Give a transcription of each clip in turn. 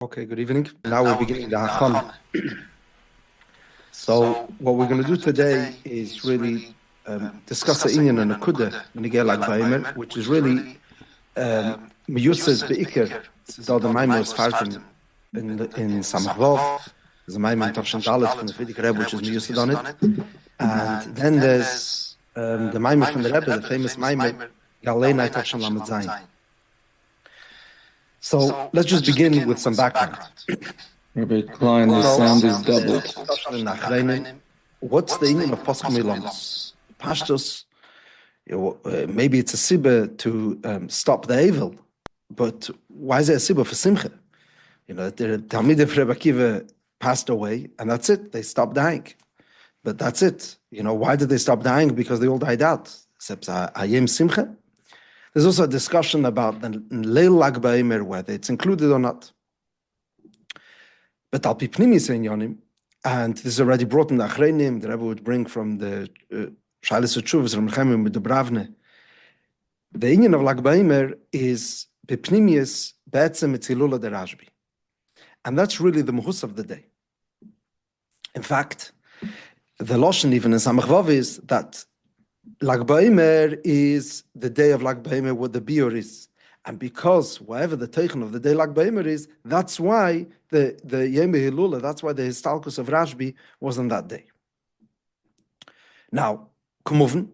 Okay, good evening. Now we're beginning the Hachana. So what we're going to do today is really discuss the inyan and the Kudde, which is really miyusad beikir, though the Maimon was fartim in Samachvov. There's a Maimon Tavshan Dalet from the Frierdiker Rebbe, which is miyusad on it. And then there's the Maimon from the Rebbe, the famous Maimon, Galena Tavshan Lamed Zayin. So let's just begin with some background. Rabbi Klyne, the sound is doubled. What's the meaning of Pasuk Milamos? Pashtos, maybe it's a sibah to stop the evil, but why is it a sibah for Simcha? The Talmid of Rebbe Akiva passed away, and that's it. They stopped dying. But that's it. Why did they stop dying? Because they all died out. Except Ayem Simcha. There's also a discussion about the Leil Lag Ba'omer, whether it's included or not. But Al Pi Pnimis Inyanim, and this is already brought in the Achreinim, the Rebbe would bring from the Shailis Tshuvos from Chemim with the Bravne. The Inyan of Lag Ba'omer is Bipnimius Be'etzem Etzilula de Rashbi. And that's really the Muhus of the day. In fact, the Loshen even in Samach Vav is that Lag Ba'omer is the day of Lag Ba'omer, what the Biur is. And because whatever the Teichen of the day Lag Ba'omer is, that's why the Yom Hilula, that's why the Histalkus of Rashbi was on that day. Now, Kumuven,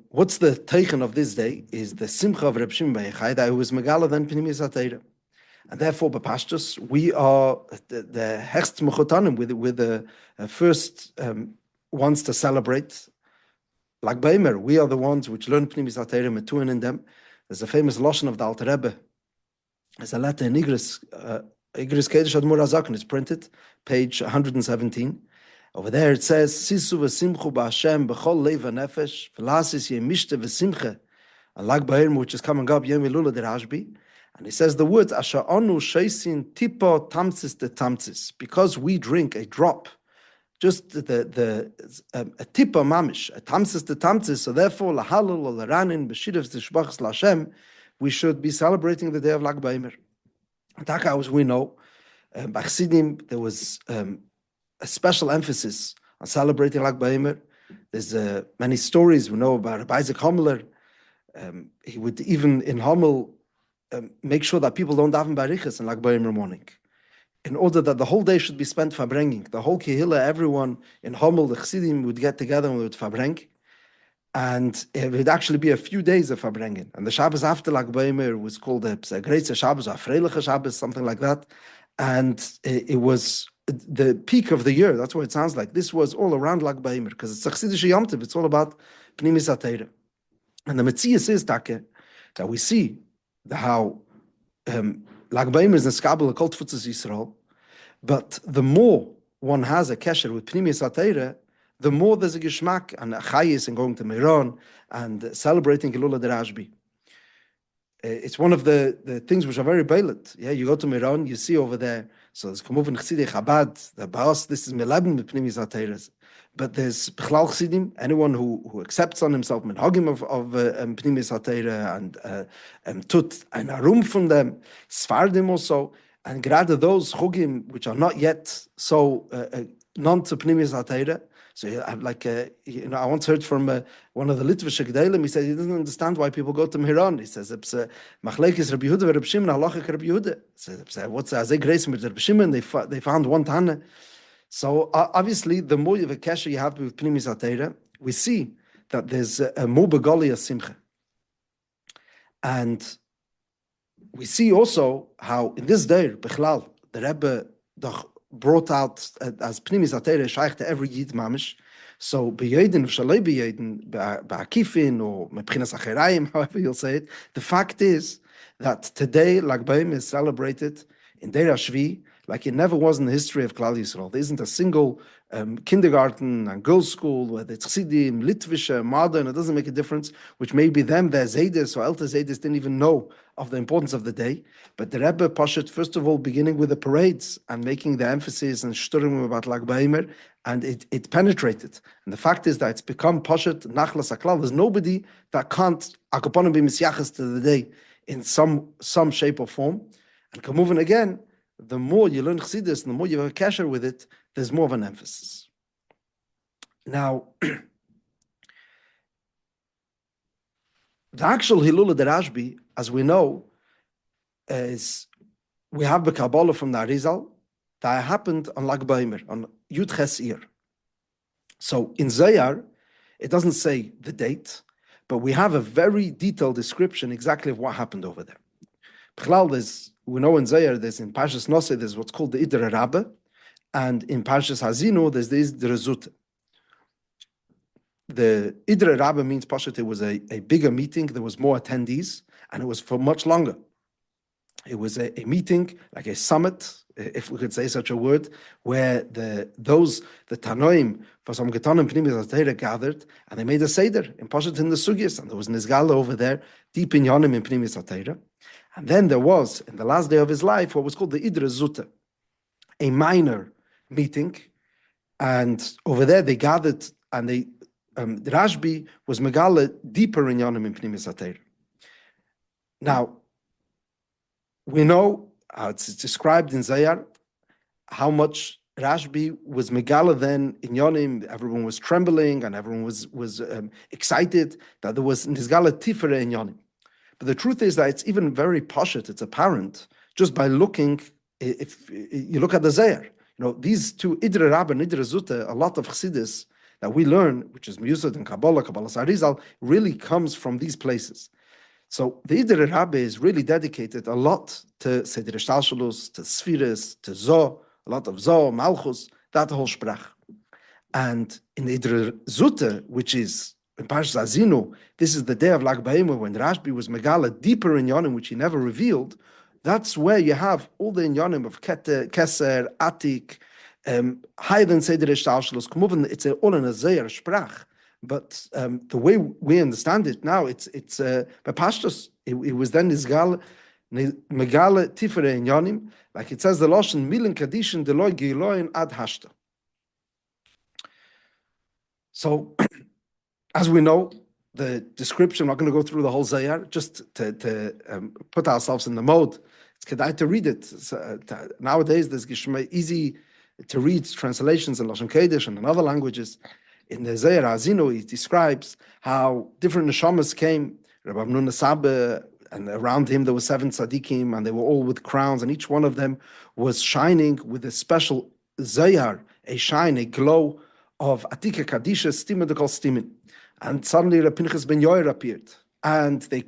what's the Teichen of this day is the Simcha of Reb Shimon Bar Yochai, that was Megala then Pnimis HaTeira. And therefore, B'Pashtus, we are the Hecht Mechotanim, with the first ones to celebrate Lag Ba'omer. We are the ones which learn Pnimis HaTeira Metuin in them. There's a famous Lashon of the Alter Rebbe. There's a letter in Igris Kedesh Admur HaZaken. It's printed, page 117. Over there it says, Sisu v'simchu b'Hashem b'chol leiv v'nefesh v'lasis yemishte v'simche. And Lag Ba'omer, which is coming up, Yom Elul de Rashbi. And he says the words, Asher onu sheisin tipo tamtzis de tamtzis. Because we drink a drop, just a tipa mamish, a tamtzis de tamtzis, so therefore, lahalul or laranin, b'shirevs d'shbachs l'Hashem, we should be celebrating the day of Lag Ba'omer. Dach, as we know, by Chassidim, there was a special emphasis on celebrating Lag Ba'omer. There's many stories we know about Rabbi Isaac Homler. He would even in Hommel make sure that people don't daven barichas in Lag Ba'omer morning, in order that the whole day should be spent fabrenging. The whole kehillah, everyone in Hommel, the Chassidim, would get together and would fabreng. And it would actually be a few days of fabrenging. And the Shabbos after Lag Ba'omer was called a Great Shabbos, a Freiliche Shabbos, something like that. And it was the peak of the year. That's what it sounds like. This was all around Lag Ba'omer, because it's a Chassidish Yom Tov. It's all about Pnimis HaTeira. And the Metzias is that we see how Lag Ba'omer is in Skabel, a cult Futzes Yisrael, but the more one has a kesher with Pnimis HaTeira, the more there's a geschmack and a chayis and going to Meron and celebrating Hilula de Rashbi. It's one of the things which are very bailet. Yeah, you go to Meron, you see over there, so there's Kamuv and Chassidei Chabad, the Baos, this is Melabim with Pnimis HaTeira. But there's Bechlal Chassidim, anyone who accepts on himself Menhagim of Pnimis HaTeira and Tut and Arum from them, Sfardim also, and Grada those Chugim which are not yet so non to Pnimis HaTeira. So I once heard from one of the Litvish Gedalim, he said he doesn't understand why people go to Meron. He says, Machlekes Rabbi Yehuda Rabbi Shimon, Halachik Rabbi Yehuda. He what's Azay Grace with Rabbi Shimon? They found one Tana. So obviously, the more of a kesher you have with Pnimis HaTeira, we see that there's a more begolia simcha. And we see also how in this day, Bechlal, the Rebbe brought out as Pnimis HaTeira shaykh to every Yid mamish. So b'yedin v'shalei b'yedin, b'akifin or mebchinas acherayim, however you'll say it, the fact is that today Lag Ba'omer is celebrated in Deir HaShvi like it never was in the history of Klal Yisrael. There isn't a single kindergarten and girls' school, whether it's Chassidim, Litvische, modern, it doesn't make a difference, which maybe them, their Zaydes or Elter Zaydes didn't even know of the importance of the day. But the Rebbe Pashat, first of all, beginning with the parades and making the emphasis and shturim about Lag Ba'omer, and it penetrated. And the fact is that it's become Pashat Nachlas HaKlal. There's nobody that can't Akaponim be Misyachas to the day in some shape or form. And Kamuvan again, the more you learn Chassidus, the more you have a kasher with it, there's more of an emphasis. Now, the actual Hilul of the Rashbi, as we know, is we have the Kabbalah from the Arizal that happened on Lag Baimer, on Yud Ches Iyar. So in Zayar, it doesn't say the date, but we have a very detailed description exactly of what happened over there. We know in Zayar, there's in Parshas Nosei, there's what's called the Idra Rabbe, and in Parshas Hazinu, there's the Idra Zut. The Idra Rabbe means Pashat, it was a bigger meeting, there was more attendees, and it was for much longer. It was a meeting, like a summit, if we could say such a word, where the Tanoim for some Getanim Pnimis Atera gathered, and they made a Seder in Pashat in the Sugyas, and there was Nizgala over there, deep in Yonim in Pnimis Atera. And then there was, in the last day of his life, what was called the Idra Zuta, a minor meeting, and over there they gathered, and the Rashbi was Megala deeper in Yonim in Pnimis Atera. Now, we know how it's described in Zayar, how much Rashbi was Megala then in Yonim. Everyone was trembling and everyone was excited that there was Nizgala Tifere in Yonim. But the truth is that it's even very poshut, it's apparent, just by looking, if you look at the Zayar. These two, Idra Rabba and Idra Zuta, a lot of Chassidus that we learn, which is Miyusad and Kabbalah Sarizal, really comes from these places. So the Idra Rabbe is really dedicated a lot to Seder Shtalshalus, to Sfiris, to Zoh, a lot of Zoh, Malchus, that whole Sprach. And in the Idra Zute, which is in Parshas Azinu, this is the day of Lag Baimer when Rashbi was Megala deeper in Yonim, which he never revealed. That's where you have all the Yonim of Keser, Atik, higher than Seder Shtalshalus. It's all in a Zayar Sprach. But the way we understand it now, it's by Pashtus. It was then Nizgal Megala Tifere in Yonim, like it says the Lashon Milen Kadishin Deloy Giloin Ad Hashta. So, as we know, the description, I'm not going to go through the whole Zayar, just to put ourselves in the mode. It's kedai to read it. Nowadays, there's easy to read translations in Lashon Kodesh and in other languages. In the Zayar Azinu, he describes how different neshamas came. Rabbi Amnun Sabe, and around him there were 7 tzaddikim, and they were all with crowns, and each one of them was shining with a special Zayar, a shine, a glow of Atika Kadisha, Stima de Kol Stimin. And suddenly Rabbi Pinchas ben Yair appeared, and they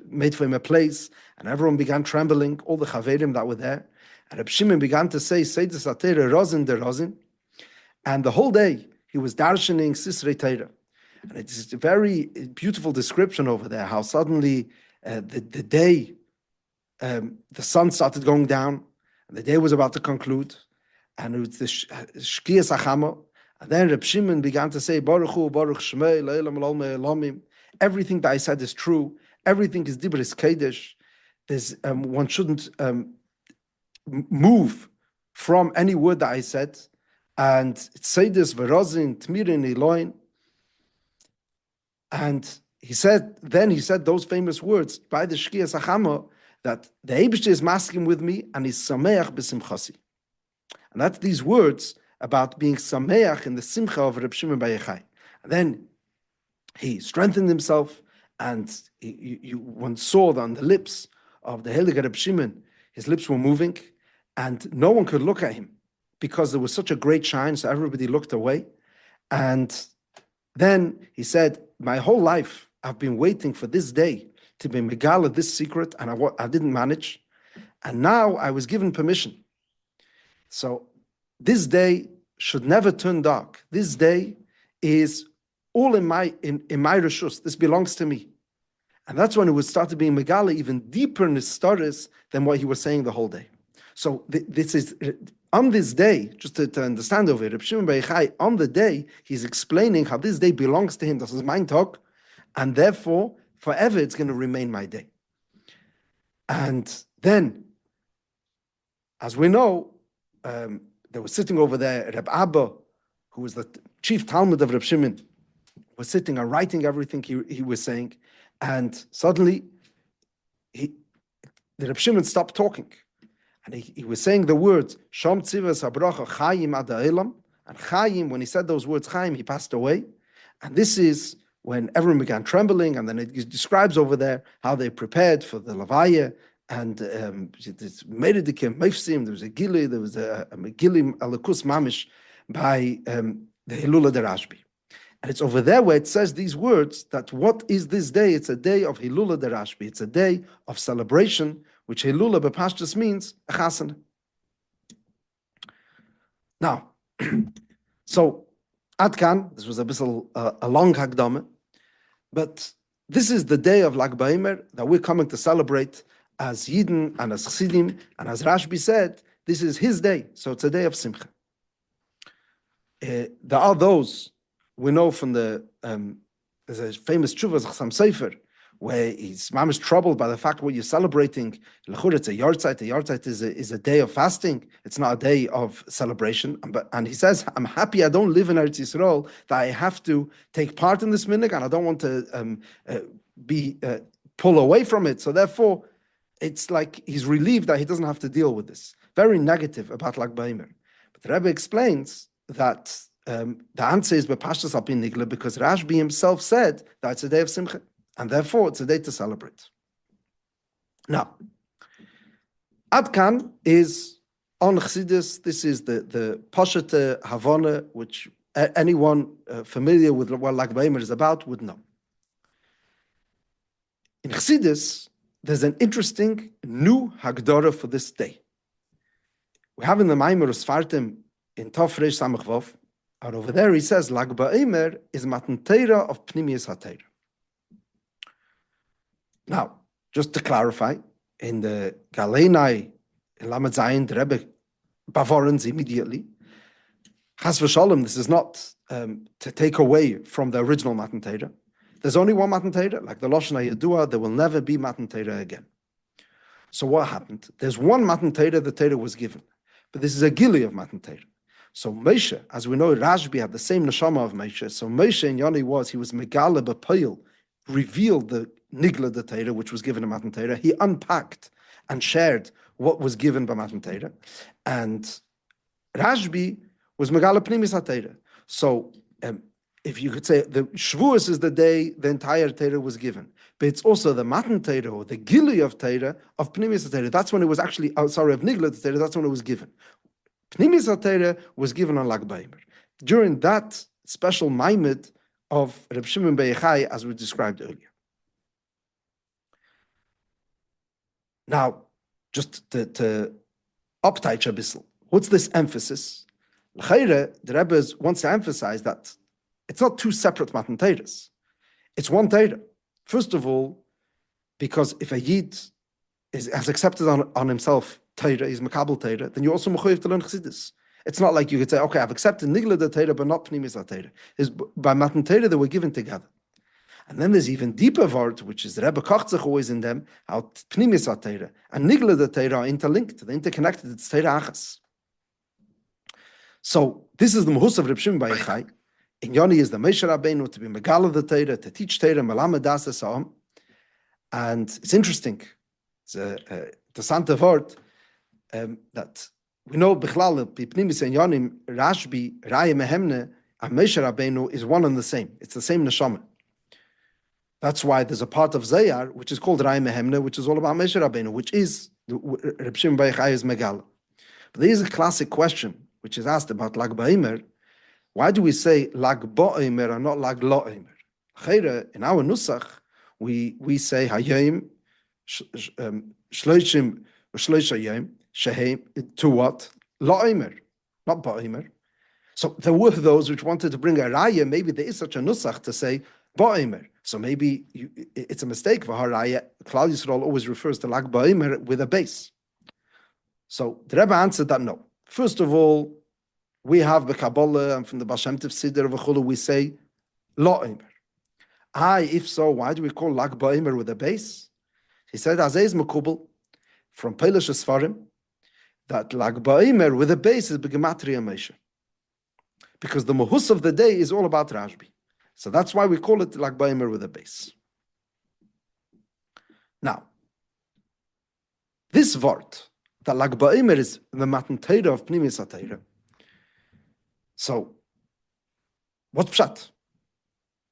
made for him a place, and everyone began trembling, all the Chaverim that were there. And Rabbi Shimon began to say, Seydus Atera Rozin de Rozin, and the whole day, he was darshaning Sisrei Torah. And it's a very beautiful description over there, how suddenly the day, the sun started going down, and the day was about to conclude, and it was the Shkiyas Achama, and then Reb Shimon began to say, Baruch Hu, Baruch Shmei, Le'elam Olmei Elamim. Everything that I said is true. Everything is Dibris Kodesh. There's one shouldn't move from any word that I said. And say this Verozin Tmirin Eloin. And he said those famous words by the Shkiyas Achama that the Eibishter is masking with me and he's Sameach b'Simchasi. And that's these words about being Sameach in the Simcha of Reb Shimon Bar Yochai. And then he strengthened himself, and one saw on the lips of the Heilige Reb Shimon, his lips were moving, and no one could look at him because there was such a great shine, so everybody looked away. And then he said, my whole life I've been waiting for this day to be Megala, this secret, and I didn't manage. And now I was given permission. So this day should never turn dark. This day is all in my reshus. This belongs to me. And that's when it would start to be Megala even deeper in his stories than what he was saying the whole day. So this is on this day, just to understand over it, Reb Shimon Bar Yochai, on the day, he's explaining how this day belongs to him. Das ist mein Tag, and therefore, forever it's going to remain my day. And then, as we know, they were sitting over there, Reb Abba, who was the chief Talmud of Reb Shimon, was sitting and writing everything he was saying, and suddenly, the Reb Shimon stopped talking. And he was saying the words, Shom Tzivas Habracha Chayim Ad Ha'olam. And Chayim, when he said those words, Chayim, he passed away. And this is when everyone began trembling. And then it describes over there how they prepared for the Levaya. And it's Meridikim, Meifsim, there was a Gili, there was a Megilim Alakus Mamish by the Hilula de Rashbi. And it's over there where it says these words, that what is this day? It's a day of Hilula de Rashbi. It's a day of celebration, which Hilula Bepashtus means a Hachana. Now, so Adkan, this was a long Hagdama, but this is the day of Lag Baimer that we're coming to celebrate as Yidden and as Chassidim, and as Rashbi said, this is his day, so it's a day of Simcha. There are those, we know from there's a famous Tshuvah Chasam Sefer, where he's mamish troubled by the fact what you're celebrating. L'chur, it's a yahrzeit. A yahrzeit is a day of fasting. It's not a day of celebration. And he says, I'm happy I don't live in Eretz Yisrael, that I have to take part in this minhag, and I don't want to pull away from it. So therefore, it's like he's relieved that he doesn't have to deal with this. Very negative about Lag Baimer. But the Rebbe explains that the answer is Bepashtas al pi nigla, because Rashbi himself said that it's a day of Simcha. And therefore, it's a day to celebrate. Now, Adkan is on Chassidus. This is the Poshet Havana, which anyone familiar with what Lag Baimer is about would know. In Chassidus, there's an interesting new Hagdara for this day. We have in the Maimer Sfartim in Tov Reish Samach Vav, and over there he says, Lag Baimer is Matan Torah of Pnimiyas HaTorah. Now, just to clarify, in the Galenai, in Lamed Zayin, the Rebbe bavorens immediately. Chas v'sholem, this is not to take away from the original Matan Torah. There's only one Matan Torah, like the Lashon HaYedua, there will never be Matan Torah again. So what happened? There's one Matan Torah, the Torah was given. But this is a Gili of Matan Torah. So Moshe, as we know, Rashbi had the same neshama of Moshe. So Moshe in Yoni he was Megala B'Poil, revealed the Nigla the Torah, which was given in Matan Torah. He unpacked and shared what was given by Matan Torah. And Rashbi was Megala Pnimis HaTorah. So if you could say the Shavuos is the day the entire Torah was given. But it's also the Matan Torah, or the Gili of Torah, of Pnimis HaTorah. That's when it was actually, of Nigla the Torah, that's when it was given. Pnimis HaTorah was given on Lag Baimer. During that special Maimed of Reb Shimon ben Yochai, as we described earlier. Now, just to uptight a bissel, what's this emphasis? The Rebbe wants to emphasize that it's not two separate Matan Torahs. It's one Torah. First of all, because if a Yid has accepted on himself Torah, he's Makabel Torah, then you also mechuyev to learn Chassidus. It's not like you could say, okay, I've accepted Nigla the Torah, but not Pnimis HaTorah. By Matan Torah, they were given together. And then there's even deeper word, which is the Rebbe Kochzach always in them, how Pnimis HaTorah and Nigla the Torah are interlinked, they're interconnected, it's Torah Achas. So this is the Mahus of Reb Shimon ben Yochai. In Yoni is the Moshe Rabbeinu to be Megala the Torah, to teach Torah, Melamed Das Esam. And it's interesting, it's a interessante word, that we know Bichlal, Pnimis and Yonim, Rashbi, Raya Mehemne, and Moshe Rabbeinu is one and the same. It's the same neshama. That's why there's a part of Zayar, which is called Raya Mehemne, which is all about Moshe Rabbeinu, which is Reb Shimon ben Yochai is Megala. But there is a classic question, which is asked about Lag Baimer. Why do we say Lag Ba'omer and not Lag La'omer? In our Nusach, we say Hayim, Shloishim, Shloishayim, Shehem, to what? La'omer, not Ba'omer. So there were those which wanted to bring a Raya, maybe there is such a Nusach to say Ba'omer. So maybe it's a mistake for Haraya. Klal Yisrael always refers to Lag Ba'omer with a base. So the Rebbe answered that no. First of all, we have the Kabbalah, and from the Baal Shem Tov Siddur of Chulu, we say La'omer. If so, why do we call Lag Ba'omer with a base? He said, Azez Mekubal, from Pelish Sfarim, that Lag Ba'omer with a base is B'gematria Moshe. Because the Mahus of the day is all about Rashbi. So that's why we call it Lag Ba'omer with a base. Now, this word, that Lag BaOmer is the Matan Torah of Pnimis HaTorah. So, what's Pshat?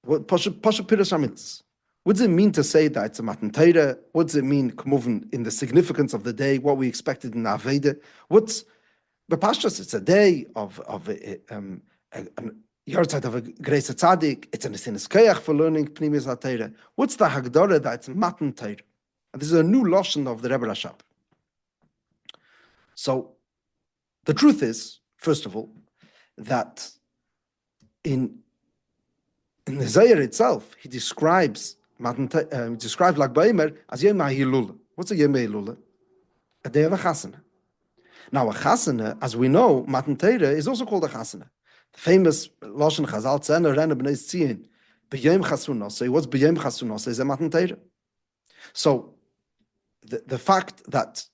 What Pasha Pirush HaMitzvos? What does it mean to say that it's a Matan Torah? What does it mean, K'movin, in the significance of the day, what we expected in the Aveda? What's B'Pashtus? It's a day of a Yortzeit of a Grace Tzaddik. It's an Esinis Koyach for learning Pnimis HaTorah. What's the Hagdara that it's Matan Torah? And this is a new lashon of the Rebbe Rashab. So, the truth is, first of all, that in the Zohar itself, he describes Lag BaOmer as Yom HaHilula. What's a Yom HaHilula? A day of a Hachana. Now, a Hachana, as we know, Matan Torah is also called a Hachana. The famous lashon Chazal Tzena Rena B'nei Tzion B'Yom Chasunosei. What's B'Yom Chasunosei? Is a Matan Torah. So, the fact that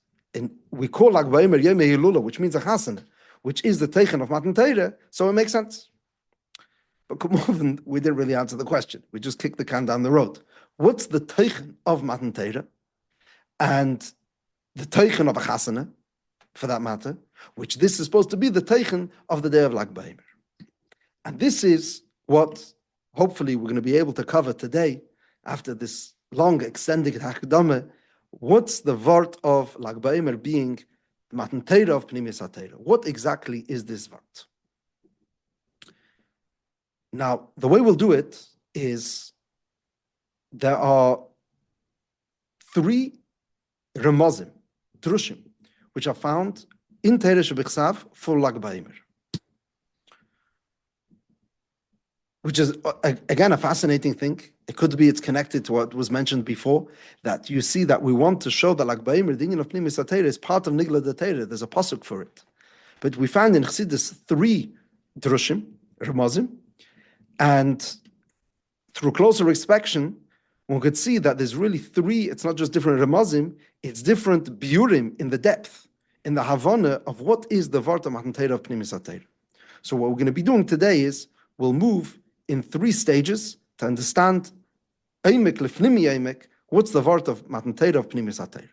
we call Lag BaOmer Yom HaHilula, which means a Hachana, which is the Teichen of Matan Torah, so it makes sense. But K'movin, we didn't really answer the question. We just kicked the can down the road. What's the Teichen of Matan Torah? And the Teichen of a Hachana, for that matter, which this is supposed to be the Teichen of the day of Lag BaOmer. And this is what hopefully we're going to be able to cover today after this long extended Hakdama. What's the Vart of Lag BaOmer being Matan Torah of Pnimis HaTorah? What exactly is this Vart? Now, the way we'll do it is there are 3 remozim, drushim, which are found in Torah Shebichsav for Lag BaOmer, which is, again, a fascinating thing. It could be it's connected to what was mentioned before, that you see that we want to show that Lag BaOmer, the union of Pnimis HaTorah, is part of Nigla de Torah. There's a pasuk for it. But we find in Chassidus 3 drushim, remozim, and through closer inspection, one could see that there's really 3, it's not just different remozim, it's different biurim in the depth, in the Havana of what is the Vart of Matan Torah of Pnimis HaTorah. So what we're going to be doing today is, we'll move in 3 stages to understand Eimek Lefnimi Eimek, what's the Vart of Matan Torah of Pnimis HaTorah.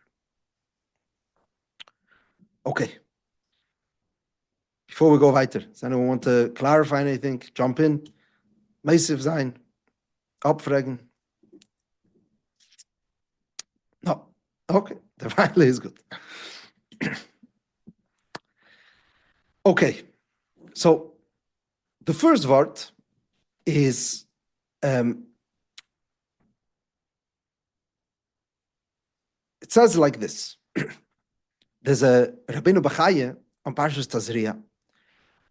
Okay. Before we go weiter, does anyone want to clarify anything? Jump in. Meisiv sein. Abfragen. No. Okay. The Weile is good. Okay. So, the first word is it says like this. There's a Rabbeinu B'Chaya on Parshas Tazria.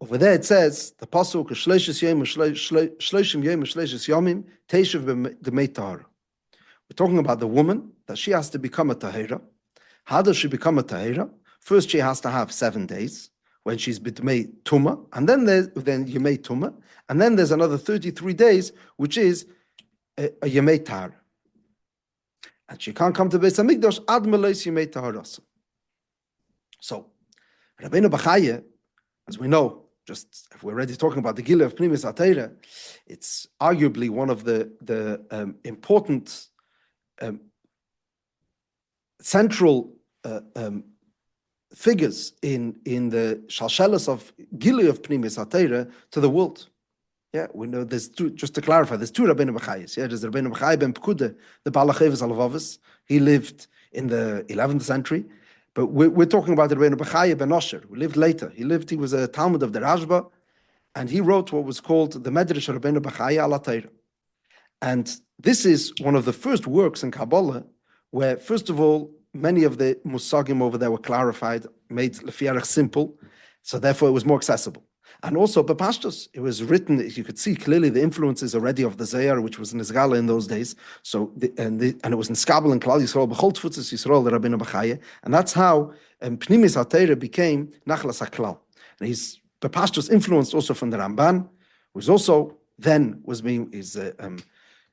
Over there it says, the pasuk, Shleishis Yom, Shleishim Yom, Shleishis Yomim, Teishav B'mei Tahara. We're talking about the woman, that she has to become a Tahira. How does she become a Tahira? First, she has to have 7 days, when she's B'mei Tuma, and then Yemei Tuma, and then there's another 33 days, which is a Yemei Tahara. And she can't come to Beis HaMikdash, Ad Melois Yemei Taharasa. So, Rabbeinu B'Chaya, as we know, just if we're already talking about the Gila of Pnimis HaTorah, it's arguably one of the important central figures in the Shalshelis of Gila of Pnimis HaTorah to the world. Yeah, we know there's 2, just to clarify, there's 2 Rabbeinu B'Chayas. Yeah, there's Rabbeinu B'Chaya ben Pekuda, the Baal HaCheves Alavavas. He lived in the 11th century. But we're talking about the Rabbeinu B'Chaya ben Osher, who lived later. He was a Talmud of the Rashba, and he wrote what was called the Medrash Rabbeinu B'Chaya ala Torah. And this is one of the first works in Kabbalah, where, first of all, many of the musagim over there were clarified, made lefiarach simple, so therefore it was more accessible. And also, Bepashtus, it was written, you could see clearly the influences already of the Zohar, which was in Nizgala in those days. So, and it was in Skabel and Kloli Yisrael, B'chol Tfutzis Yisrael, the Rabbeinu B'Chaya. And that's how Pnimis HaTorah became Nachlas HaKlal. And Bepashtus influenced also from the Ramban, who was also then the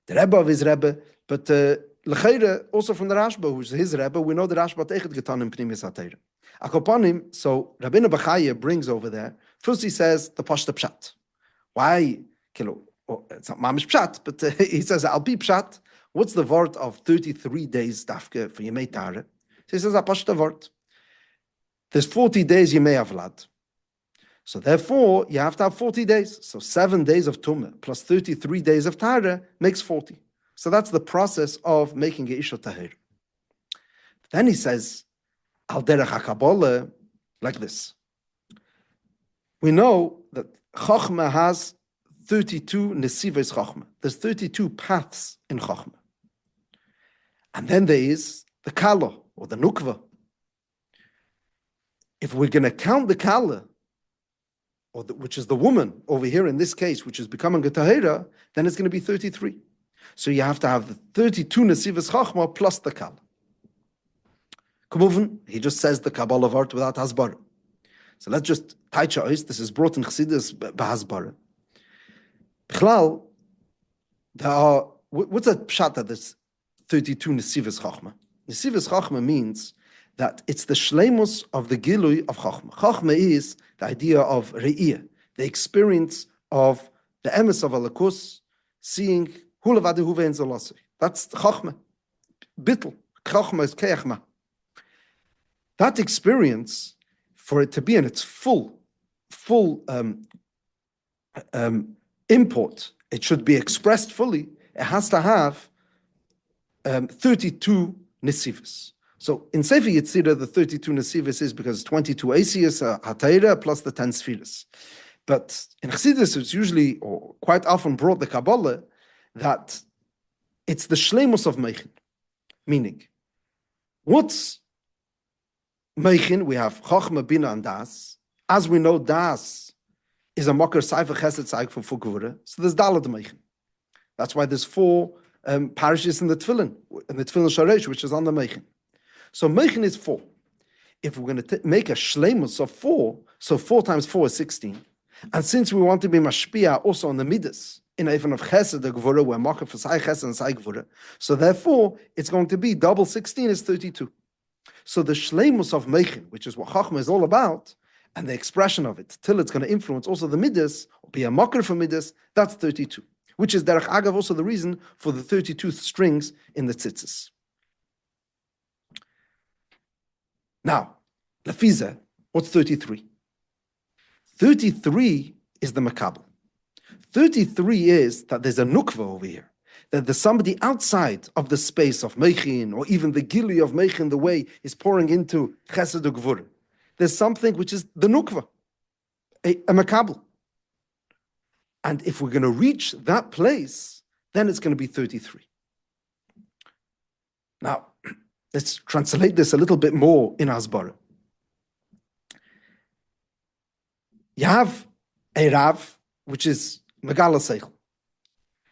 Rebbe of his Rebbe, but L'cheira also from the Rashba, who was his Rebbe. We know the Rashba Teichet Getan in Pnimis HaTorah. Akoponim, so Rabbeinu B'Chaya brings over there. First he says the Pashta Pshat. Why? It's not Mamish Pshat, but he says Al Pi Pshat. What's the word of 33 days dafke for Yemei Tahara? So he says a Pashta word. there's 40 days you may have vlad. So therefore, you have to have 40 days. So 7 days of tumah plus 33 days of tahara makes 40. So that's the process of making a isha tahir. Then he says, al derech HaKabbalah, like this. We know that Chochmah has 32 nesivos Chochmah. There's 32 paths in Chochmah. And then there is the Kala, or the Nukva. If we're going to count the Kala, which is the woman over here in this case, which is becoming a Tahira, then it's going to be 33. So you have to have the 32 nesivos Chochmah plus the Kala. Kumuven, he just says the Kabbalah word without Hasbara. So let's just taicha ois. This is brought in Chassidus b'Hasbara. Bichlal, there are, what's a pshat that there's 32 nesivos Chochmah? Nesivos Chochmah means that it's the shleimus of the gilui of Chochmah. Chochmah is the idea of re'iyah, the experience of the emes of Alakus, seeing hu levadi hu ve'en zolasi. That's Chochmah. Bittel. Chochmah is keachmah. That experience, for it to be in its full import, it should be expressed fully. It has to have 32 nesivos. So in Sefer Yetzirah, the 32 nesivos is because 22 Asias Hatayra plus the 10 Spheres. But in Chassidus, it's usually, or quite often brought the Kabbalah, that it's the shleimus of Meichin. Meaning, what's Meichin? We have Chochmah, Bina, and Das. As we know, Das is a Makar Seifer Chesed Zeig from Fugvura. So there's Dalad Meichin. That's why there's 4 parishes in the Tefillin Sharesh, which is on the Meichin. So Meichin is 4. If we're going to make a shleimus of 4, so 4 times 4 is 16. And since we want to be mashpia also on the midas, in even of chesed, the gvura, we're makar for sai chesed and sai gvura. So therefore, it's going to be double 16 is 32. So the shleimus of Meichin, which is what Chachma is all about, and the expression of it, till it's going to influence also the midas, or be a makar for midas, that's 32. Which is derech agav also the reason for the 32 strings in the tzitzis. Now, Lafiza, what's 33? 33 is the makabel. 33 is that there's a nukva over here, that there's somebody outside of the space of Meichin, or even the gili of Meichin, the way is pouring into chesed or gvura. There's something which is the nukva, a makabel. And if we're going to reach that place, then it's going to be 33. Now, let's translate this a little bit more in Hasbara. You have a Rav, which is Megala Seichel.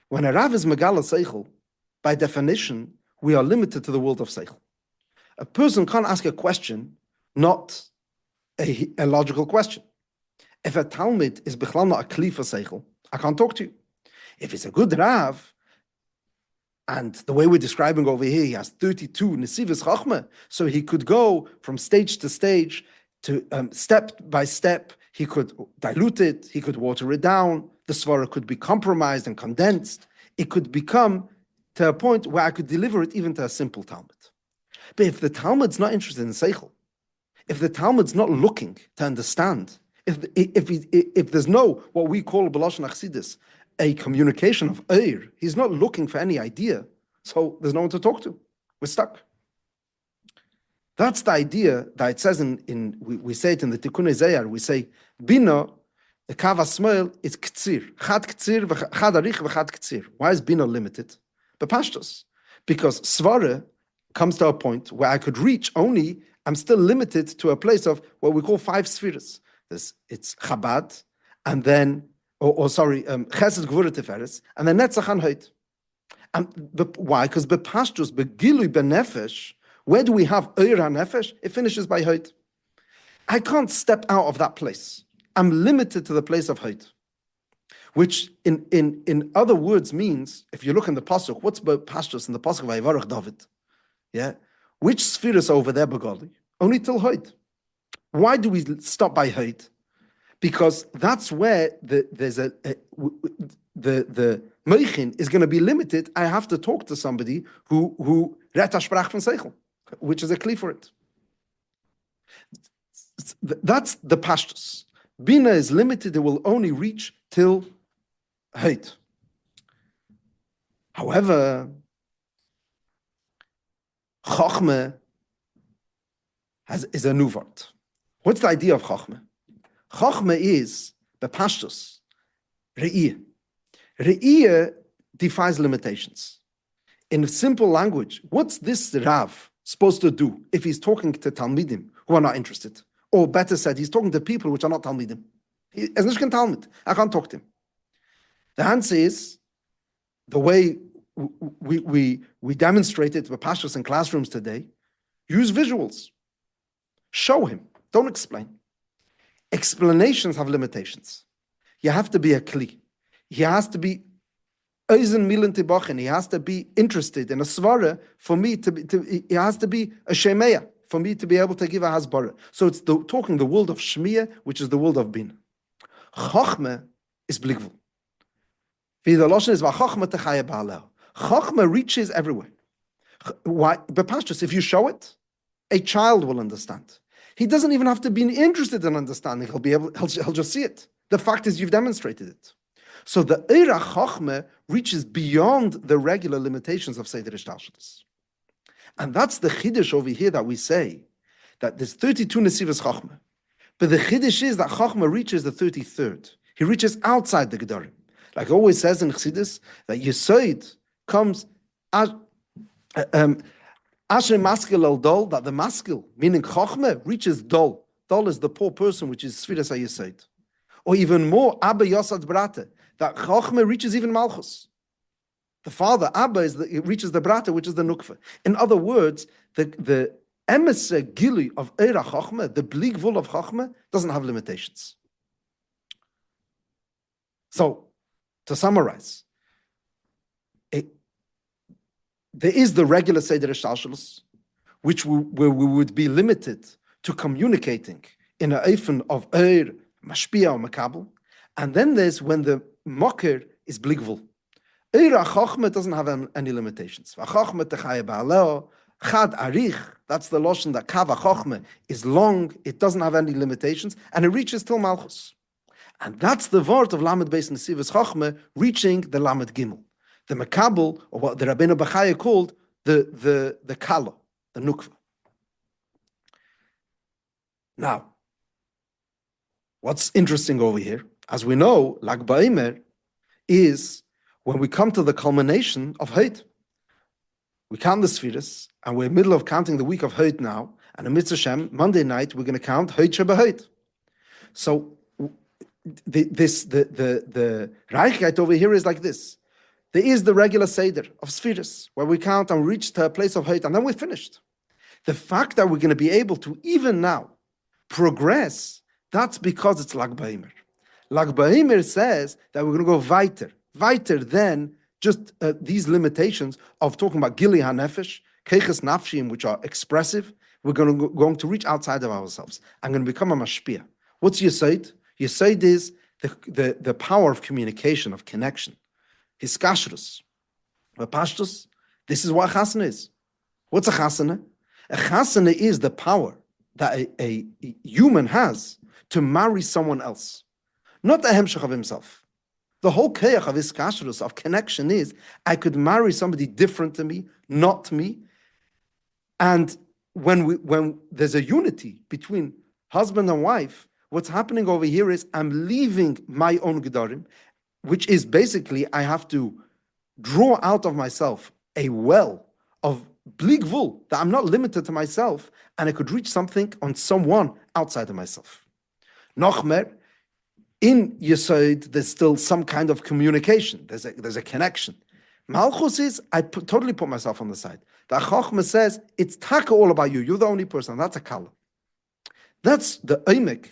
When a Rav is Megala Seichel, by definition, we are limited to the world of Seichel. A person can't ask a question, not a logical question. If a Talmud is Bichlal not a Kli for Seichel, I can't talk to you. If it's a good Rav, and the way we're describing over here, he has 32 nesivos Chochmah, so he could go from stage to stage, to step by step. He could dilute it, he could water it down, the svara could be compromised and condensed. It could become to a point where I could deliver it even to a simple Talmud. But if the Talmud's not interested in Seichel, if the Talmud's not looking to understand, if there's no, what we call B'lashon Achsidis, a communication of Eir, he's not looking for any idea, so there's no one to talk to. We're stuck. That's the idea that it says we say it in the Tikkun Zayar, we say, Bina, the Kav HaSmoel is Ktsir. Chad Ktsir, Chad Arich, Chad Ktsir. Why is Bina limited? Bepashtos. Because Svara comes to a point where I could reach only, I'm still limited to a place of what we call 5 spheres. It's Chabad, and then, Chesed Gvura Tiferes, and then Netzach and Hoyt. And why? Because Bepashtos, Begilui Benefesh, where do we have Eir HaNefesh? It finishes by Hoyt. I can't step out of that place. I'm limited to the place of Hoyt. Which in other words means, if you look in the Pasuk, what's Bepashtos in the Pasuk of Vayivarach David? Yeah? Which sphere is over there, Begali? Only till Hoyt. Why do we stop by Hoyt? Because that's where the Meichin is going to be limited. I have to talk to somebody who Reta Sprach von Seichel, which is a kli for it. That's the pashtus. Bina is limited, it will only reach till Heit. However, Chochmah is a new word. What's the idea of Chochmah? Chochmah is the pashtus, re'iyah. Re'iyah defies limitations. In simple language, what's this Rav supposed to do if he's talking to Talmidim who are not interested? Or better said, he's talking to people which are not Talmidim. As nicht kein Talmud, I can't talk to him. The answer is, the way we demonstrate it with pastors in classrooms today, use visuals. Show him, don't explain. Explanations have limitations. You have to be a Kli. He has to be Eisen Milen Tibochen. He has to be interested in a svara for me he has to be a shemeya for me to be able to give a hasbara. So it's talking the world of shmiya, which is the world of bin. Chochmah is bligvul. The lashon is v'chochmah techaya ba'aleh. Chochmah reaches everywhere. Why? But pastors, if you show it, a child will understand. He doesn't even have to be interested in understanding. He'll just see it. The fact is, you've demonstrated it. So the Eira Chochmah reaches beyond the regular limitations of Seder Ishtalshalos. And that's the Chiddush over here that we say, that there's 32 Nesivas Chochmah. But the Chiddush is that Chochmah reaches the 33rd. He reaches outside the Gedarim. Like it always says in Chassidus, that Yesoid comes Asher Maskil al Dol, that the Maskil, meaning Chochmah, reaches Dol. Dol is the poor person, which is Sfiras HaYesoid. Or even more, Abba Yosad Brate, that Chochmah reaches even Malchus. The father, Abba, reaches the Brate, which is the Nukva. In other words, the Emesa Gili of Eira Chochmah, the bleak vul of Chochmah, doesn't have limitations. So, to summarize, there is the regular Seder Ishtalshalos, where we would be limited to communicating in an eifin of Eir, Mashpia, or Makabel, and then there's when the Mocker is bligvul. Eira Chochmah doesn't have any limitations. V'chochmah techaya ba'aleh, chad arich, that's the lotion that kava Chochmah is long, it doesn't have any limitations, and it reaches till Malchus. And that's the word of Lamed Beis Nesivas Chochmah reaching the Lamed Gimel. The Makabel, or what the Rabbeinu Bachaya called the Kala, the Nukva. Now, what's interesting over here, as we know, Lag Ba'omer is when we come to the culmination of Heit. We count the Sfiras, and we're in the middle of counting the week of Heit now, and in Mitzvah Shem, Monday night, we're going to count Heit Sheba Heit. So, the Reichkeit over here is like this. There is the regular Seder of Sfiras, where we count and reach to a place of Heit, and then we're finished. The fact that we're going to be able to, even now, progress, that's because it's Lag Ba'omer. Lag Ba'omer says that we're going to go weiter than just these limitations of talking about Gili HaNefesh, Keiches Nafshim, which are expressive. We're going to reach outside of ourselves. I'm going to become a Mashpia. What's Yesoid? Yesoid is the power of communication, of connection. Hiskashrus. A Pashtus, this is what a Hachana is. What's a Hachana? A Hachana is the power that a human has to marry someone else. Not the hemshech of himself. The whole keach of hiskashrus, of connection, is I could marry somebody different to me, not me. And when there's a unity between husband and wife, what's happening over here is I'm leaving my own gedarim, which is basically I have to draw out of myself a well of bligvul, that I'm not limited to myself, and I could reach something on someone outside of myself. Nochmer, in Yesod, there's still some kind of communication. There's a connection. Malchus is, totally put myself on the side. The Chochmah says, it's taka all about you. You're the only person. That's a kala. That's the oimek.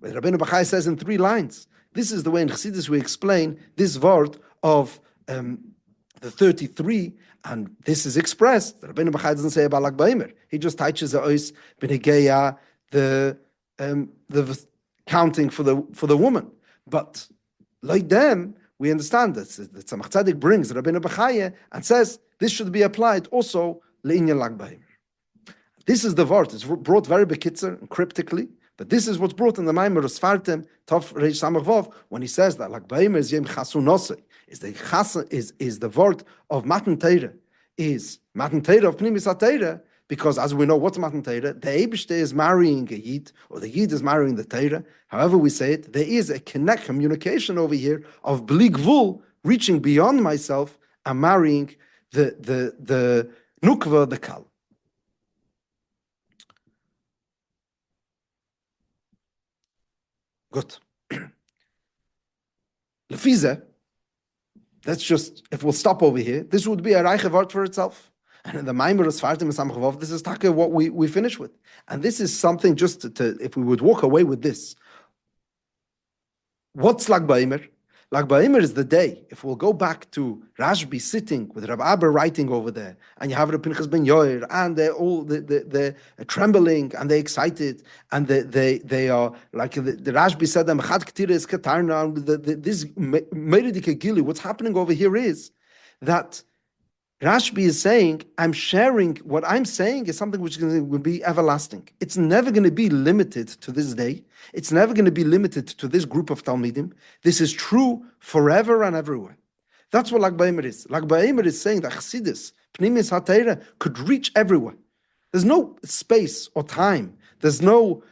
Rabbeinu Bachai says in 3 lines. This is the way in Chassidus we explain this word of the 33, and this is expressed. Rabbeinu Bachai doesn't say about Lag Ba'omer. He just teaches the ois b'negeya, the counting for the woman. But like them, we understand that the Tzemach Tzedek brings Rabbeinu Bachai and says this should be applied also le'inyan Lag Ba'omer. This is the word. It's brought very bekitzer and cryptically, But this is what's brought in the Maimer of Sfartem, Tov Reish Samach Vav, when he says that, like Baimer is Yem Chasunose, is the word of Matan Teire, is Matan Teire of Pnimis HaTeire, because as we know, what's Matan Teire? The Eibishter is marrying a Yid, or the Yid is marrying the Teire. However we say it, there is a communication over here of Bli Gvul, reaching beyond myself and marrying the Nukva, the Kal. Good. Lefize, that's just, if we'll stop over here, this would be a reiche word for itself. And in the Maimer of Sfartim and Samach Vav, this is taka what we finish with. And this is something just to, if we would walk away with this. What's Lag Baimer? Lag Baimer is the day, if we'll go back to Rashbi sitting with Rabbi Abba writing over there, and you have Rabbi Pinchas ben Yair, and they're all they're trembling, and they're excited, and they are, like the Rashbi said, this Meridike Gili, what's happening over here is that Rashbi is saying, I'm sharing, what I'm saying is something which will be everlasting. It's never going to be limited to this day. It's never going to be limited to this group of Talmidim. This is true forever and everywhere. That's what Lag Baimer is. Lag Baimer is saying that Chassidus, Pnimis HaTeire, could reach everywhere. There's no space or time. There's no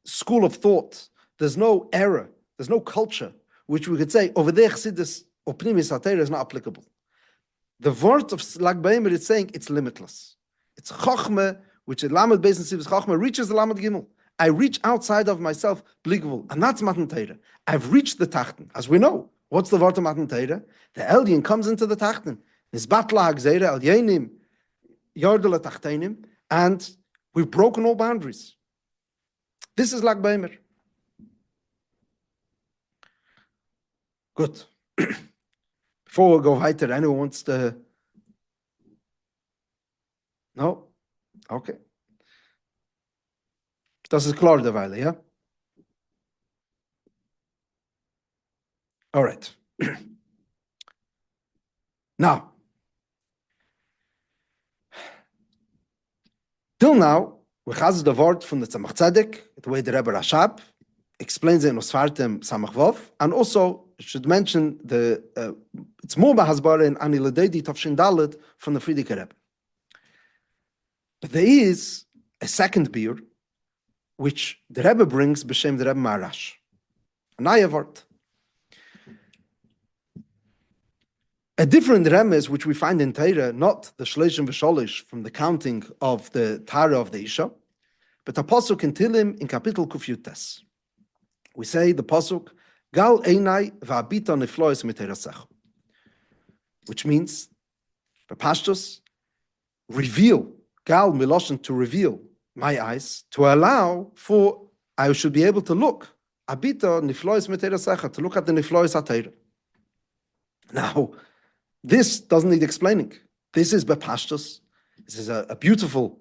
school of thought. There's no era. There's no culture, which we could say, over there Chassidus or Pnimis HaTeire is not applicable. The word of Lag Baimer is saying it's limitless. It's Chochmeh, which is Lamed Beis Nesivos Chochmeh, reaches the Lamed Gimel. I reach outside of myself, Bli Gvul, and that's Matan Teire. I've reached the Tachten. As we know, what's the word of Matan Teire? The Elyon comes into the Tachten. Nisbat La Hagzeire, El Yenim, Yordel Tachtenim, and we've broken all boundaries. This is Lag Baimer. Good. Before we go weiter, anyone wants to? No? Okay. Das ist klar derweil, yeah? All right. Now, till now, we have the word from the Tzemach Tzedek, the way the Rebbe Rashab explains it in Osfartem Samach Vav, and also should mention it's more bahasbar in Ani Lededi Tafshin Dalet from the Frierdiker Rebbe. But there is a second beer which the Rebbe brings b'shem the Rebbe Maharash. A Nayavart. A different Remes which we find in Torah, not the Shleishim v'Sholish from the counting of the Tara of the Isha, but a pasuk in Tilim in Kapitel Kufyutes. We say the pasuk Gal Einai va'abita niflois miterasecho, which means the pashtus reveal, Gal miloshen, to reveal my eyes, to allow for I should be able to look abita niflois miterasecho, to look at the niflois atayra. Now, this doesn't need explaining. This is bepashtus. This is a beautiful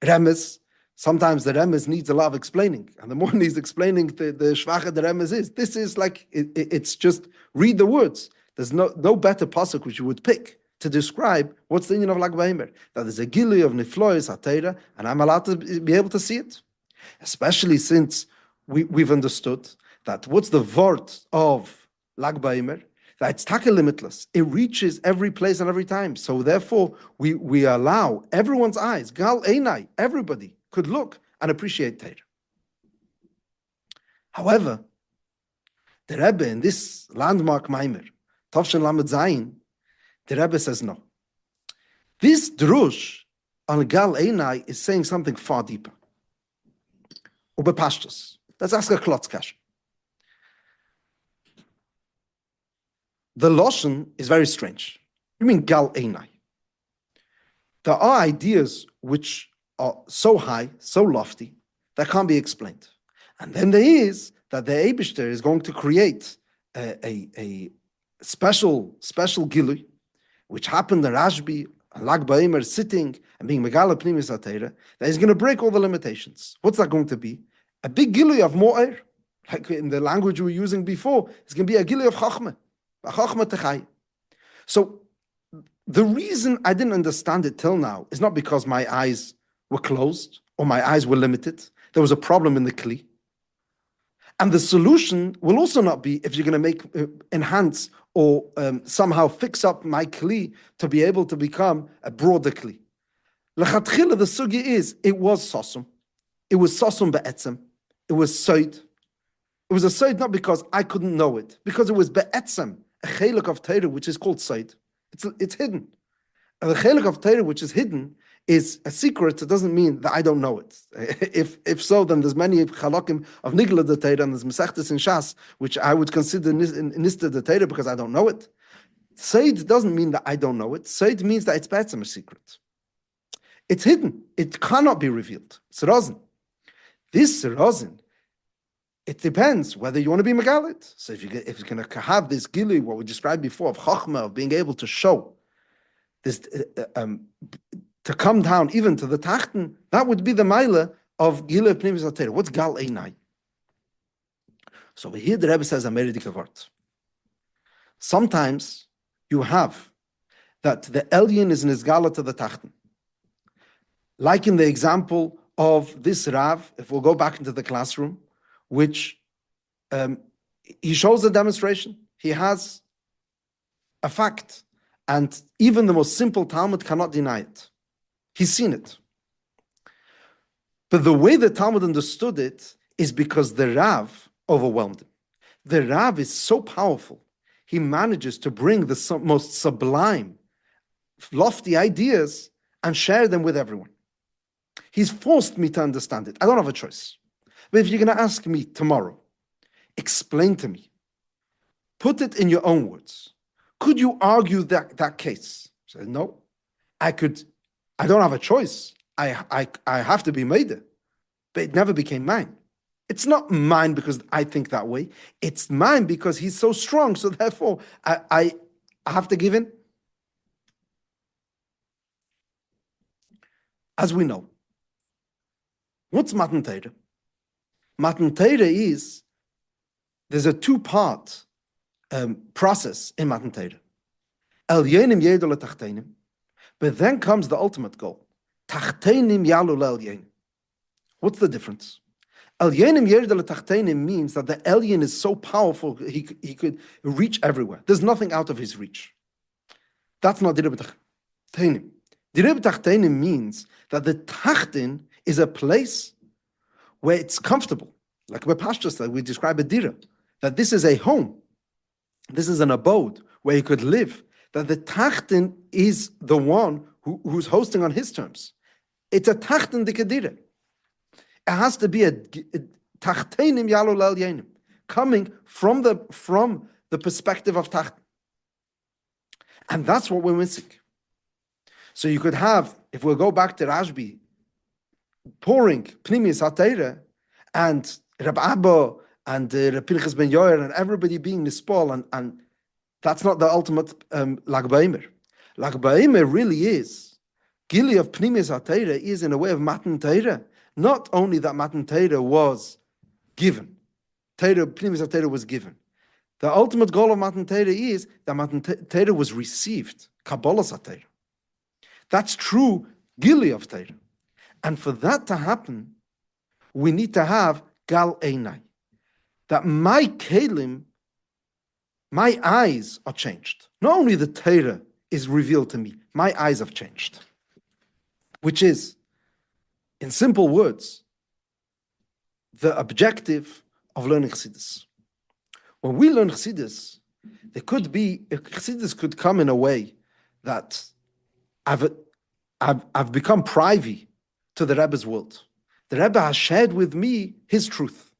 remes. Sometimes the remes needs a lot of explaining, and the more needs explaining, the schwacher the remes is. This is like it's just read the words. There's no better pasuk which you would pick to describe what's the union of Lag Baimer. That is a gili of niflois atayra, and I'm allowed to be able to see it, especially since we've understood that what's the word of Lag Baimer. It's taka limitless. It reaches every place and every time. So therefore, we allow everyone's eyes, gal einai, everybody could look and appreciate Torah. However, the Rebbe in this landmark Maimer, Tavshin Lamed Zayin, the Rebbe says no. This drush on gal einai is saying something far deeper. Ubepashtus. Let's ask a klotz kasha. The Loshen is very strange. You mean Gal Einai? There are ideas which are so high, so lofty, that can't be explained. And then there is that the Eibishter is going to create a special Gilui, which happened in Rashbi, and Lag Baimer sitting and being Megala Pnimis HaTeira, that is going to break all the limitations. What's that going to be? A big Gilui of Mo'er. Like in the language we were using before, it's going to be a Gilui of Chachmeh. So the reason I didn't understand it till now is not because my eyes were closed or my eyes were limited. There was a problem in the Kli. And the solution will also not be if you're going to make, enhance or somehow fix up my Kli to be able to become a broader Kli. L'chatchila, the sugi is, it was sosum. It was sosum be'etzem. It was soid. It was a soid not because I couldn't know it, because it was be'etzem, a chelik of Torah, which is called soid. It's hidden. And the chelik of Torah, which is hidden, is a secret. It doesn't mean that I don't know it. If so, then there's many chalakim of nigla the Torah, and there's mesechtes in Shas, which I would consider nista the Torah because I don't know it. Soid doesn't mean that I don't know it. Soid means that it's be'etzem, a secret. It's hidden. It cannot be revealed. It's rozin. This rozin, it depends whether you want to be megalit. So if you're going to have this gili, what we described before, of chachma, of being able to show this, to come down even to the tachten, that would be the maila of gili of pnimis atera. What's gal einai? So over here the Rebbe says a meridike word. Sometimes you have that the elyon is nizgala to the tachten. Like in the example of this Rav, if we'll go back into the classroom, which he shows a demonstration. He has a fact, and even the most simple Talmud cannot deny it. He's seen it. But the way the Talmud understood it is because the Rav overwhelmed him. The Rav is so powerful, he manages to bring the most sublime, lofty ideas and share them with everyone. He's forced me to understand it. I don't have a choice. But if you're going to ask me tomorrow, explain to me, put it in your own words. Could you argue that case? I said, no, I don't have a choice. I have to be made it. But it never became mine. It's not mine because I think that way. It's mine because he's so strong. So therefore, I have to give in. As we know, what's Matan Torah? Matan Torah is, there's a two-part process in Matan Torah. Elyonim yedu letachtenim, but then comes the ultimate goal. Tachtenim yalu le'elyonim. What's the difference? Elyonim yedu letachtenim means that the elyon is so powerful he could reach everywhere. There's nothing out of his reach. That's not direi b'tachtenim. Direi b'tachtenim means that the tachten is a place where it's comfortable, like by Pashtus, like we describe a dira, that this is a home, this is an abode where you could live, that the tachten is the one who's hosting on his terms. It's a tachten dikadira. It has to be a tachtenim yalu le'elyonim, coming from the perspective of tachten. And that's what we're missing. So you could have, if we'll go back to Rashbi, pouring Pnimis HaTeirah, and Rabbi Abba, and Rabbi Pinchas ben Yoyer, and everybody being nispal, and that's not the ultimate Lag Ba'omer. Lag Ba'omer really is, Gili of Pnimis HaTeirah is in a way of Matan Torah. Not only that Matan Torah was given, Pnimis HaTeirah was given. The ultimate goal of Matan Torah is that Matan Torah was received, Kabbalas HaTeirah. That's true Gili of Torah. And for that to happen, we need to have gal einai. That my kelim, my eyes are changed. Not only the Torah is revealed to me, my eyes have changed. Which is, in simple words, the objective of learning Chassidus. When we learn Chassidus, Chassidus could come in a way that I've become privy to the Rebbe's world. The Rebbe has shared with me his truth.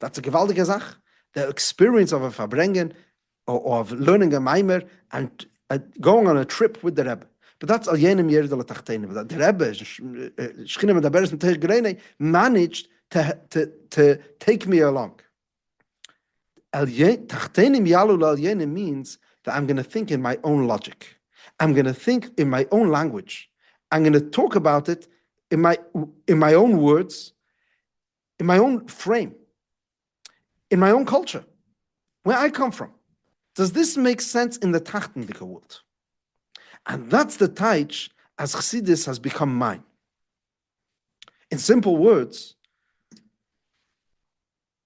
That's a gewaltige Sache. The experience of a Verbringen or of learning a Maimer and going on a trip with the Rebbe. But that's al yenim yered al tachtenim. That the Rebbe, Shchina Medaberes M'Teich Greinei, managed to take me along. Tachtenim yalu al yenim means that I'm going to think in my own logic. I'm going to think in my own language. I'm going to talk about it in my own words, in my own frame, in my own culture, where I come from. Does this make sense in the Tachtendike world? And that's the taich as Chassidus has become mine. In simple words,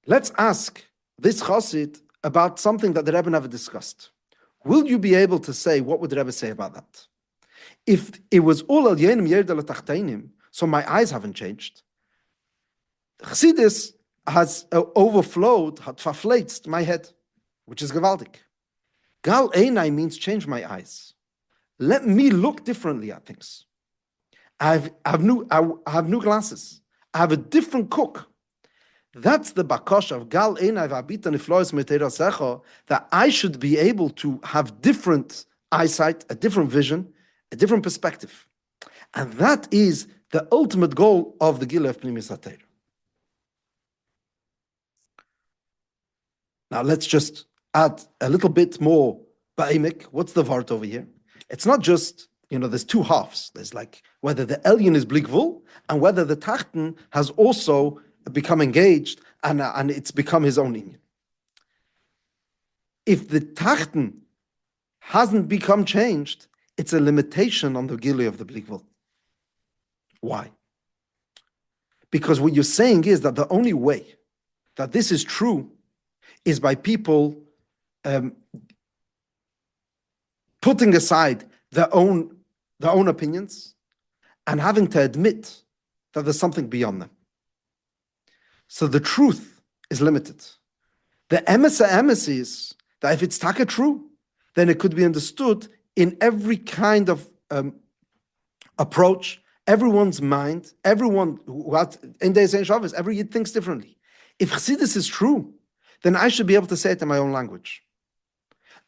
let's ask this chassid about something that the Rebbe never discussed. Will you be able to say, what would the Rebbe say about that? If it was all al yenim yerdel tachtainim, so my eyes haven't changed. Chassidus has overflowed, hat verfletzt my head, which is gewaltig. Gal einai means change my eyes. Let me look differently at things. I have new glasses. I have a different cook. That's the bakosh of gal einai v'abita niflois meteira secho, that I should be able to have different eyesight, a different vision, a different perspective. And that is the ultimate goal of the Gilui of Pnimis HaTorah. Now let's just add a little bit more ba'emek. What's the vart over here? It's not just, there's two halves. There's like whether the Elyon is bligvul and whether the Tachten has also become engaged and it's become his own Inyan. If the Tachten hasn't become changed, it's a limitation on the Gilui of the bligvul. Why? Because what you're saying is that the only way that this is true is by people putting aside their own opinions and having to admit that there's something beyond them. So the truth is limited. The emes is that if it's taka true, then it could be understood in every kind of approach, everyone's mind, everyone who has in the Yisrael Shabbos, every Yid thinks differently. If Chassidus is true, then I should be able to say it in my own language.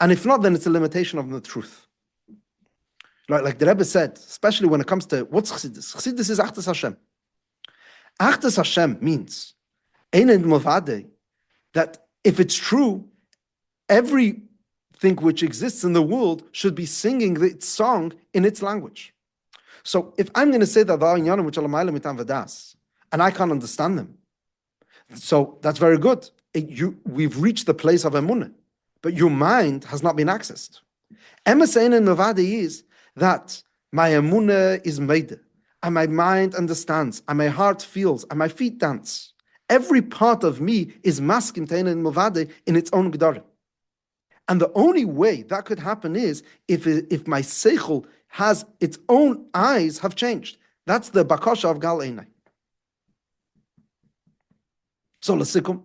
And if not, then it's a limitation of the truth. Like the Rebbe said, especially when it comes to what's Chassidus. Chassidus is Achdas Hashem. Achdas Hashem means that if it's true, everything which exists in the world should be singing its song in its language. So if I'm going to say that and I can't understand them, so that's very good. We've reached the place of emunah, but your mind has not been accessed. Emes and Mavadi is that my emunah is made, and my mind understands, and my heart feels, and my feet dance. Every part of me is maskim teina and Mavadi in its own gedara. And the only way that could happen is if my seichel has its own eyes have changed. That's the bakasha of gal einai. So l'sikum,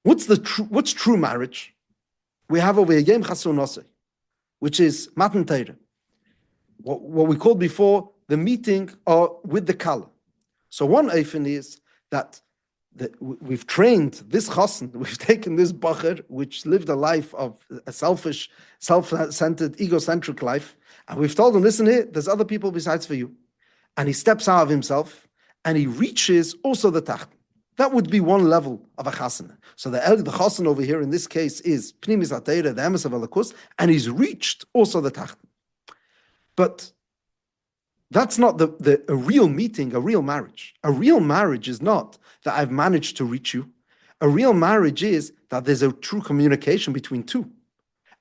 what's true marriage? We have over here yem chasun osei, which is matan Torah, what we called before the meeting with the kala. So one eifin is that we've trained this chassan, we've taken this bacher, which lived a life of a selfish, self-centered, egocentric life, and we've told him, listen here, there's other people besides for you. And he steps out of himself, and he reaches also the tacht. That would be one level of a chasana. So the chassan over here in this case is Pnimis HaTorah, the emes of Elokus, and he's reached also the tacht. But that's not a real meeting, a real marriage. A real marriage is not that I've managed to reach you. A real marriage is that there's a true communication between two.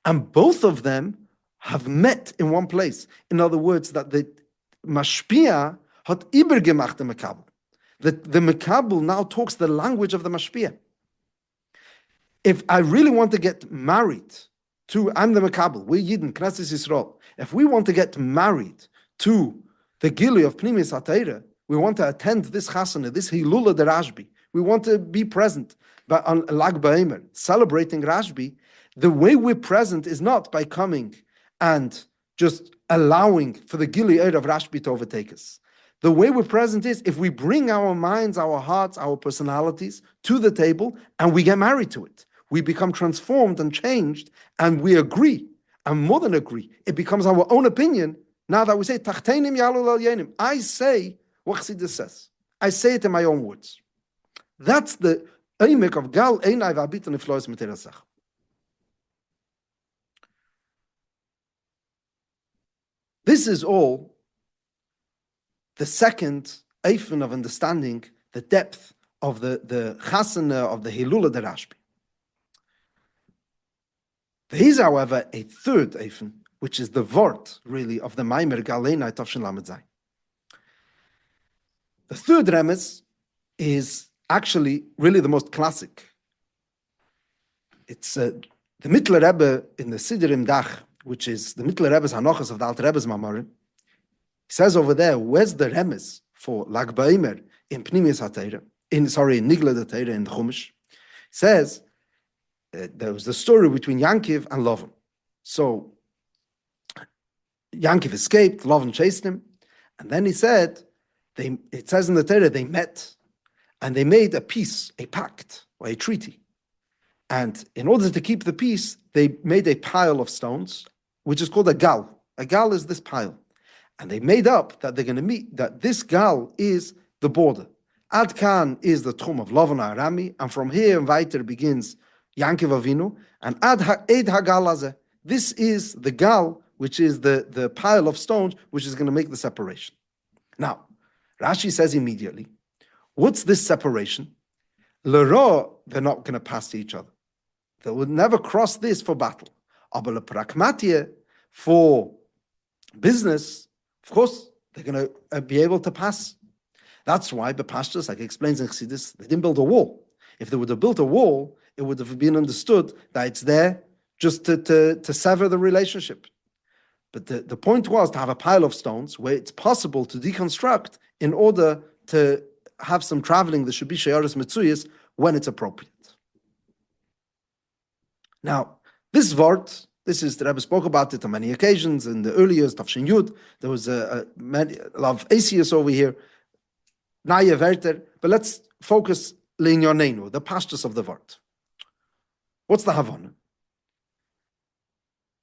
And both of them have met in one place. In other words, that the mashpia hat übergemacht the mekabel. The mekabel now talks the language of the mashpia. If I really want to get married to, I'm the mekabel, we're Yidden, Knesset Yisrael. If we want to get married to the Gilui of Pnimis HaTorah, we want to attend this chasana, this hilula de Rashbi. We want to be present on Lag BaOmer, celebrating Rashbi. The way we're present is not by coming and just allowing for the Gilui of Rashbi to overtake us. The way we're present is if we bring our minds, our hearts, our personalities to the table and we get married to it. We become transformed and changed and we agree. And more than agree, it becomes our own opinion. Now that we say, Tachteinim yalul al yenim, I say what Chassidus says. I say it in my own words. That's the aimek of gal einai v'abita niflois meterasach. This is all the second eifin of understanding the depth of the chasana of the hilula de Rashbi. There is, however, a third eifin, which is the vort, really, of the Maimer Gal Einai Tavshin Lamed Zayin. The third remez is actually really the most classic. It's the Mittler Rebbe in the Siddurim Dach, which is the Mittler Rebbe's Hanochas of the Alter Rebbe's Mamarim. He says over there, where's the remez for Lag Baimer in Pnimis HaTeira, in Nigla the Teira in the Chumash? He says there was the story between Yankiv and Lavan. So Yankiv escaped, Lavan chased him, and then he said, it says in the Torah, they met, and they made a peace, a pact, or a treaty. And in order to keep the peace, they made a pile of stones, which is called a gal. A gal is this pile. And they made up that they're going to meet, that this gal is the border. Ad Kan is the Tchum of Lavan Arami, and from here and weiter begins Yankiv Avinu, and Eid Hagal Hazeh. This is the gal, which is the pile of stones, which is going to make the separation. Now, Rashi says immediately, what's this separation? L'ro, they're not going to pass to each other. They would never cross this for battle. Aber l'pragmatia, for business, of course, they're going to be able to pass. That's why the pastors, like he explains in Chassidus, they didn't build a wall. If they would have built a wall, it would have been understood that it's there just to sever the relationship. But the point was to have a pile of stones where it's possible to deconstruct in order to have some traveling that should be Sheyaris Mitzuyas when it's appropriate. Now, this Vort, this is, the Rebbe spoke about it on many occasions in the early years, Tafshin Yud, there was a lot of ACS over here, Naya Verter, but let's focus Le'inyanenu, the pastures of the Vort. What's the Havana?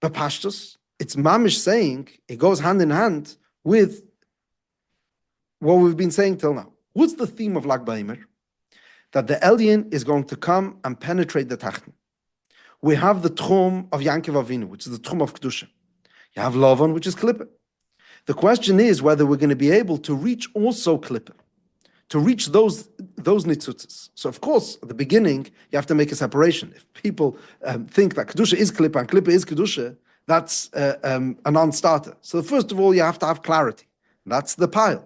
The pastures, it's mamish saying, it goes hand in hand with what we've been saying till now. What's the theme of Lag Baimer? That the Elyon is going to come and penetrate the Tachten. We have the Tchum of Yankiv Avinu, which is the Tchum of Kedusha. You have Lavan, which is Klippah. The question is whether we're going to be able to reach also Klippah, to reach those nitzutzes. So of course, at the beginning, you have to make a separation. If people think that Kedusha is Klippah and Klippah is Kedusha, that's a non-starter. So first of all, you have to have clarity. That's the pile.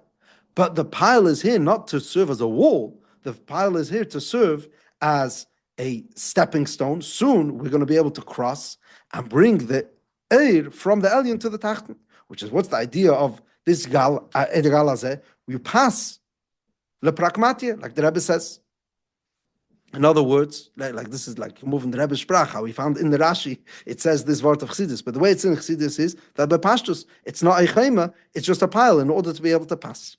But the pile is here not to serve as a wall. The pile is here to serve as a stepping stone. Soon we're going to be able to cross and bring the air from the Elyon to the Tachten, which is what's the idea of this gal, Gal Hazeh. You pass le pragmatia, like the Rebbe says. In other words, like this is like moving the Rebbe Sprach, how we found in the Rashi, it says this word of Chassidus. But the way it's in Chassidus is that by Pashtus, it's not a chayma, it's just a pile in order to be able to pass.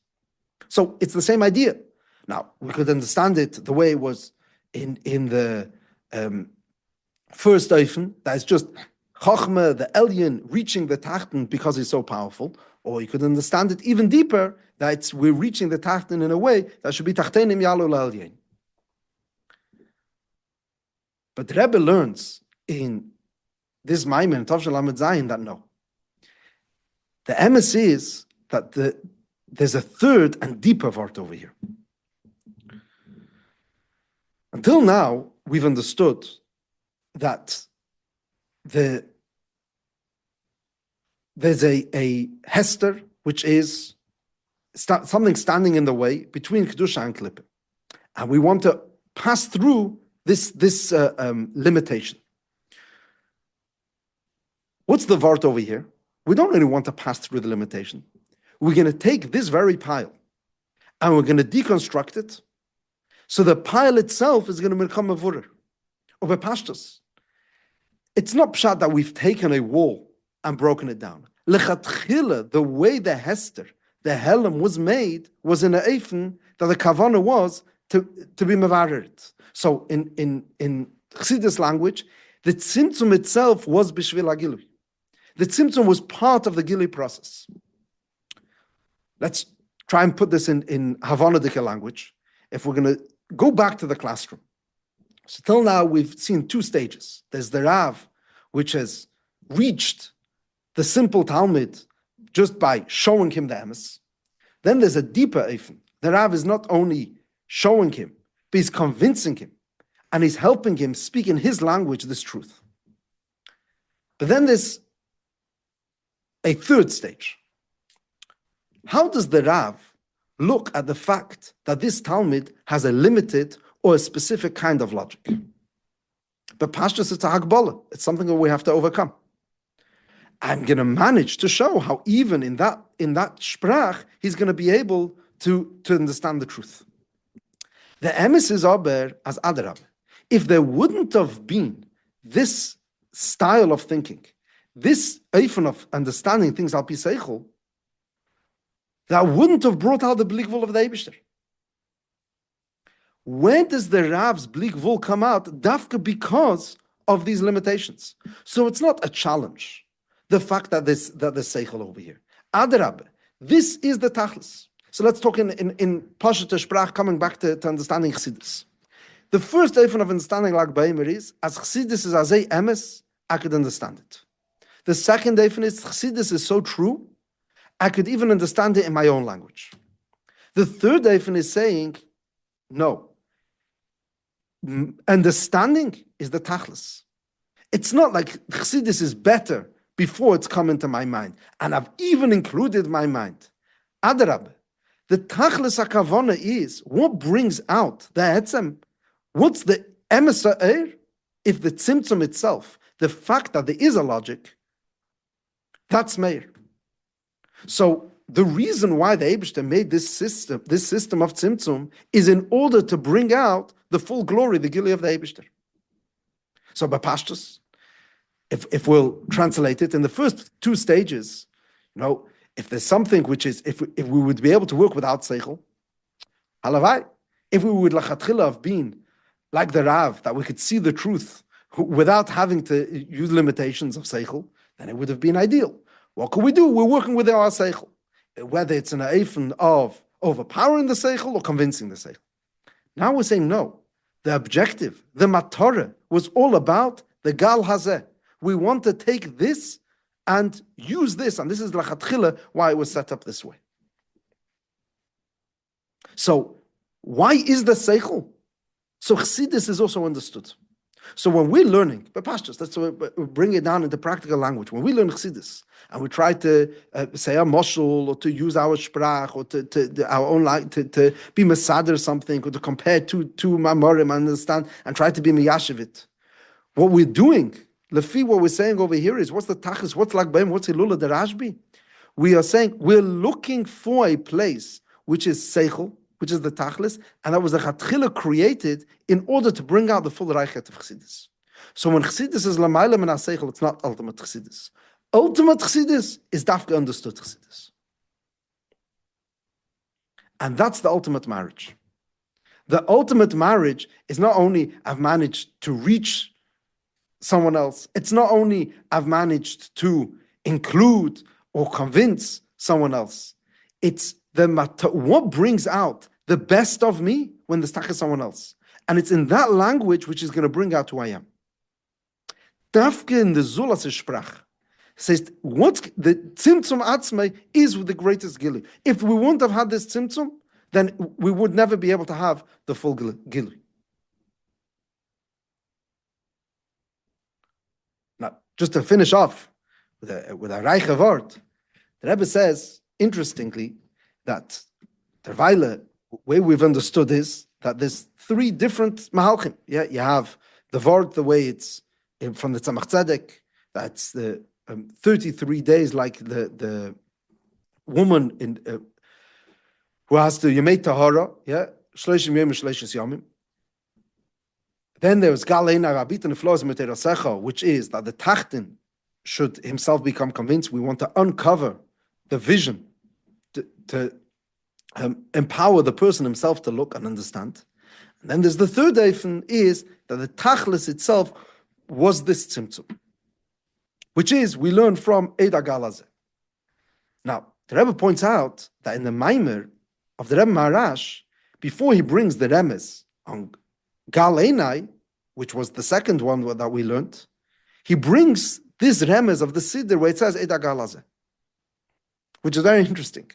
So it's the same idea. Now, we could understand it the way it was in the first Eifen, that it's just Chochmah, the Elyon, reaching the Tachten because he's so powerful. Or you could understand it even deeper, that we're reaching the Tachten in a way that should be Tachtenim Yalu L'Elyon. But the Rebbe learns in this Maimer, in Tov Shel Lamed Zayin, that no. The emes is that there's a third and deeper word over here. Until now, we've understood that there's a hester, which is something standing in the way between Kedusha and Klippah. And we want to pass through this limitation. What's the vart over here? We don't really want to pass through the limitation. We're going to take this very pile and we're going to deconstruct it. So the pile itself is going to become a vurr, or a pashtus. It's not pshat that we've taken a wall and broken it down. Lechatchila, the way the hester, the helm was made, was in a eifen that the kavana was to be mevared. So in Chassidus language, the tzimtzum itself was b'shvil hagilui. The tzimtzum was part of the gilui process. Let's try and put this in Havana-dika language. If we're going to go back to the classroom. So till now, we've seen two stages. There's the Rav, which has reached the simple Talmud just by showing him the emes. Then there's a deeper Eifen. The Rav is not only showing him, but he's convincing him, and he's helping him speak in his language this truth. But then there's a third stage. How does the Rav look at the fact that this Talmud has a limited or a specific kind of logic. But Pashtus, it's a Hagbala. It's something that we have to overcome. I'm going to manage to show how even in that sprach, he's going to be able to understand the truth. The emes is aber as adarab. If there wouldn't have been this style of thinking, this eifon of understanding things al pi seichel, that wouldn't have brought out the blikvul of the Eibishter. Where does the Rav's blikvul come out? Dafka because of these limitations. So it's not a challenge, the fact that there's seichel over here. Adarab, this is the tachlis. So let's talk in Pashat Sprach, coming back to understanding Chassidus. The first eifon of understanding Lag Baimer is, as Chassidus is azay emes, I could understand it. The second eifon is, Chassidus is so true, I could even understand it in my own language. The third eifon is saying, no. Understanding is the tachlis. It's not like Chassidus is better before it's come into my mind, and I've even included my mind. Adarab, the tachlis hakavona is what brings out the etzem. What's the emes ha'er? If the tzimtzum itself, the fact that there is a logic, that's meir. So the reason why the Eibishter made this system of tzimtzum is in order to bring out the full glory, the gili of the Eibishter. So by pashtus, if we'll translate it in the first two stages, if there's something which is, if we would be able to work without seichel, halavai, if we would lachatchila have been like the Rav, that we could see the truth without having to use limitations of seichel, then it would have been ideal. What can we do? We're working with our seichel, whether it's an eifon of overpowering the seichel or convincing the seichel. Now we're saying no. The objective, the matorah, was all about the gal hazeh. We want to take this and use this, and this is lachatchila why it was set up this way. So why is the seichel? So Chassidus is also understood. So when we're learning, but pashtus, let's bring it down into practical language. When we learn Chassidus and we try to say a moshul or to use our sprach or to our own life to be mesader something or to compare two mamorim, understand and try to be miyashivit. What we're doing, lefi, what we're saying over here is what's the tachlis, what's lag b'hem, what's hilula the Rashbi? We are saying we're looking for a place which is seichel, which is the tachlis, and that was the chatchila created in order to bring out the full reichet of Chassidus. So when Chassidus is lamayla min ha-seichel, it's not ultimate Chassidus. Ultimate Chassidus is dafka understood Chassidus. And that's the ultimate marriage. The ultimate marriage is not only I've managed to reach someone else, it's not only I've managed to include or convince someone else, it's what brings out the best of me when the stach is someone else. And it's in that language which is going to bring out who I am. Dafke in the Zulas Sprach says, what the tzimtzum atzmei is the greatest gili. If we wouldn't have had this tzimtzum, then we would never be able to have the full gili. Now, just to finish off with a reiche word, the Rebbe says, interestingly, that the Weile, way we've understood is that there's three different mahalchim. Yeah, you have the word, the way it's from the Tzemach Tzedek, that's the 33 days, like the woman in who has to Yemei Tahara, yeah, Shleishim Yom Shleishis Yomim. Then there's Galeina Rabit and Floz Meterasecha, which is that the Tachtin should himself become convinced. We want to uncover the vision to empower the person himself to look and understand. And then there's the third eifon is that the tachlis itself was this tzimtzum, which is we learn from Eid Galazeh. Now, the Rebbe points out that in the Maimer of the Rebbe Maharash, before he brings the Remes on Gal Einai, which was the second one that we learned, he brings this Remes of the Siddur where it says Eid Galazeh, which is very interesting.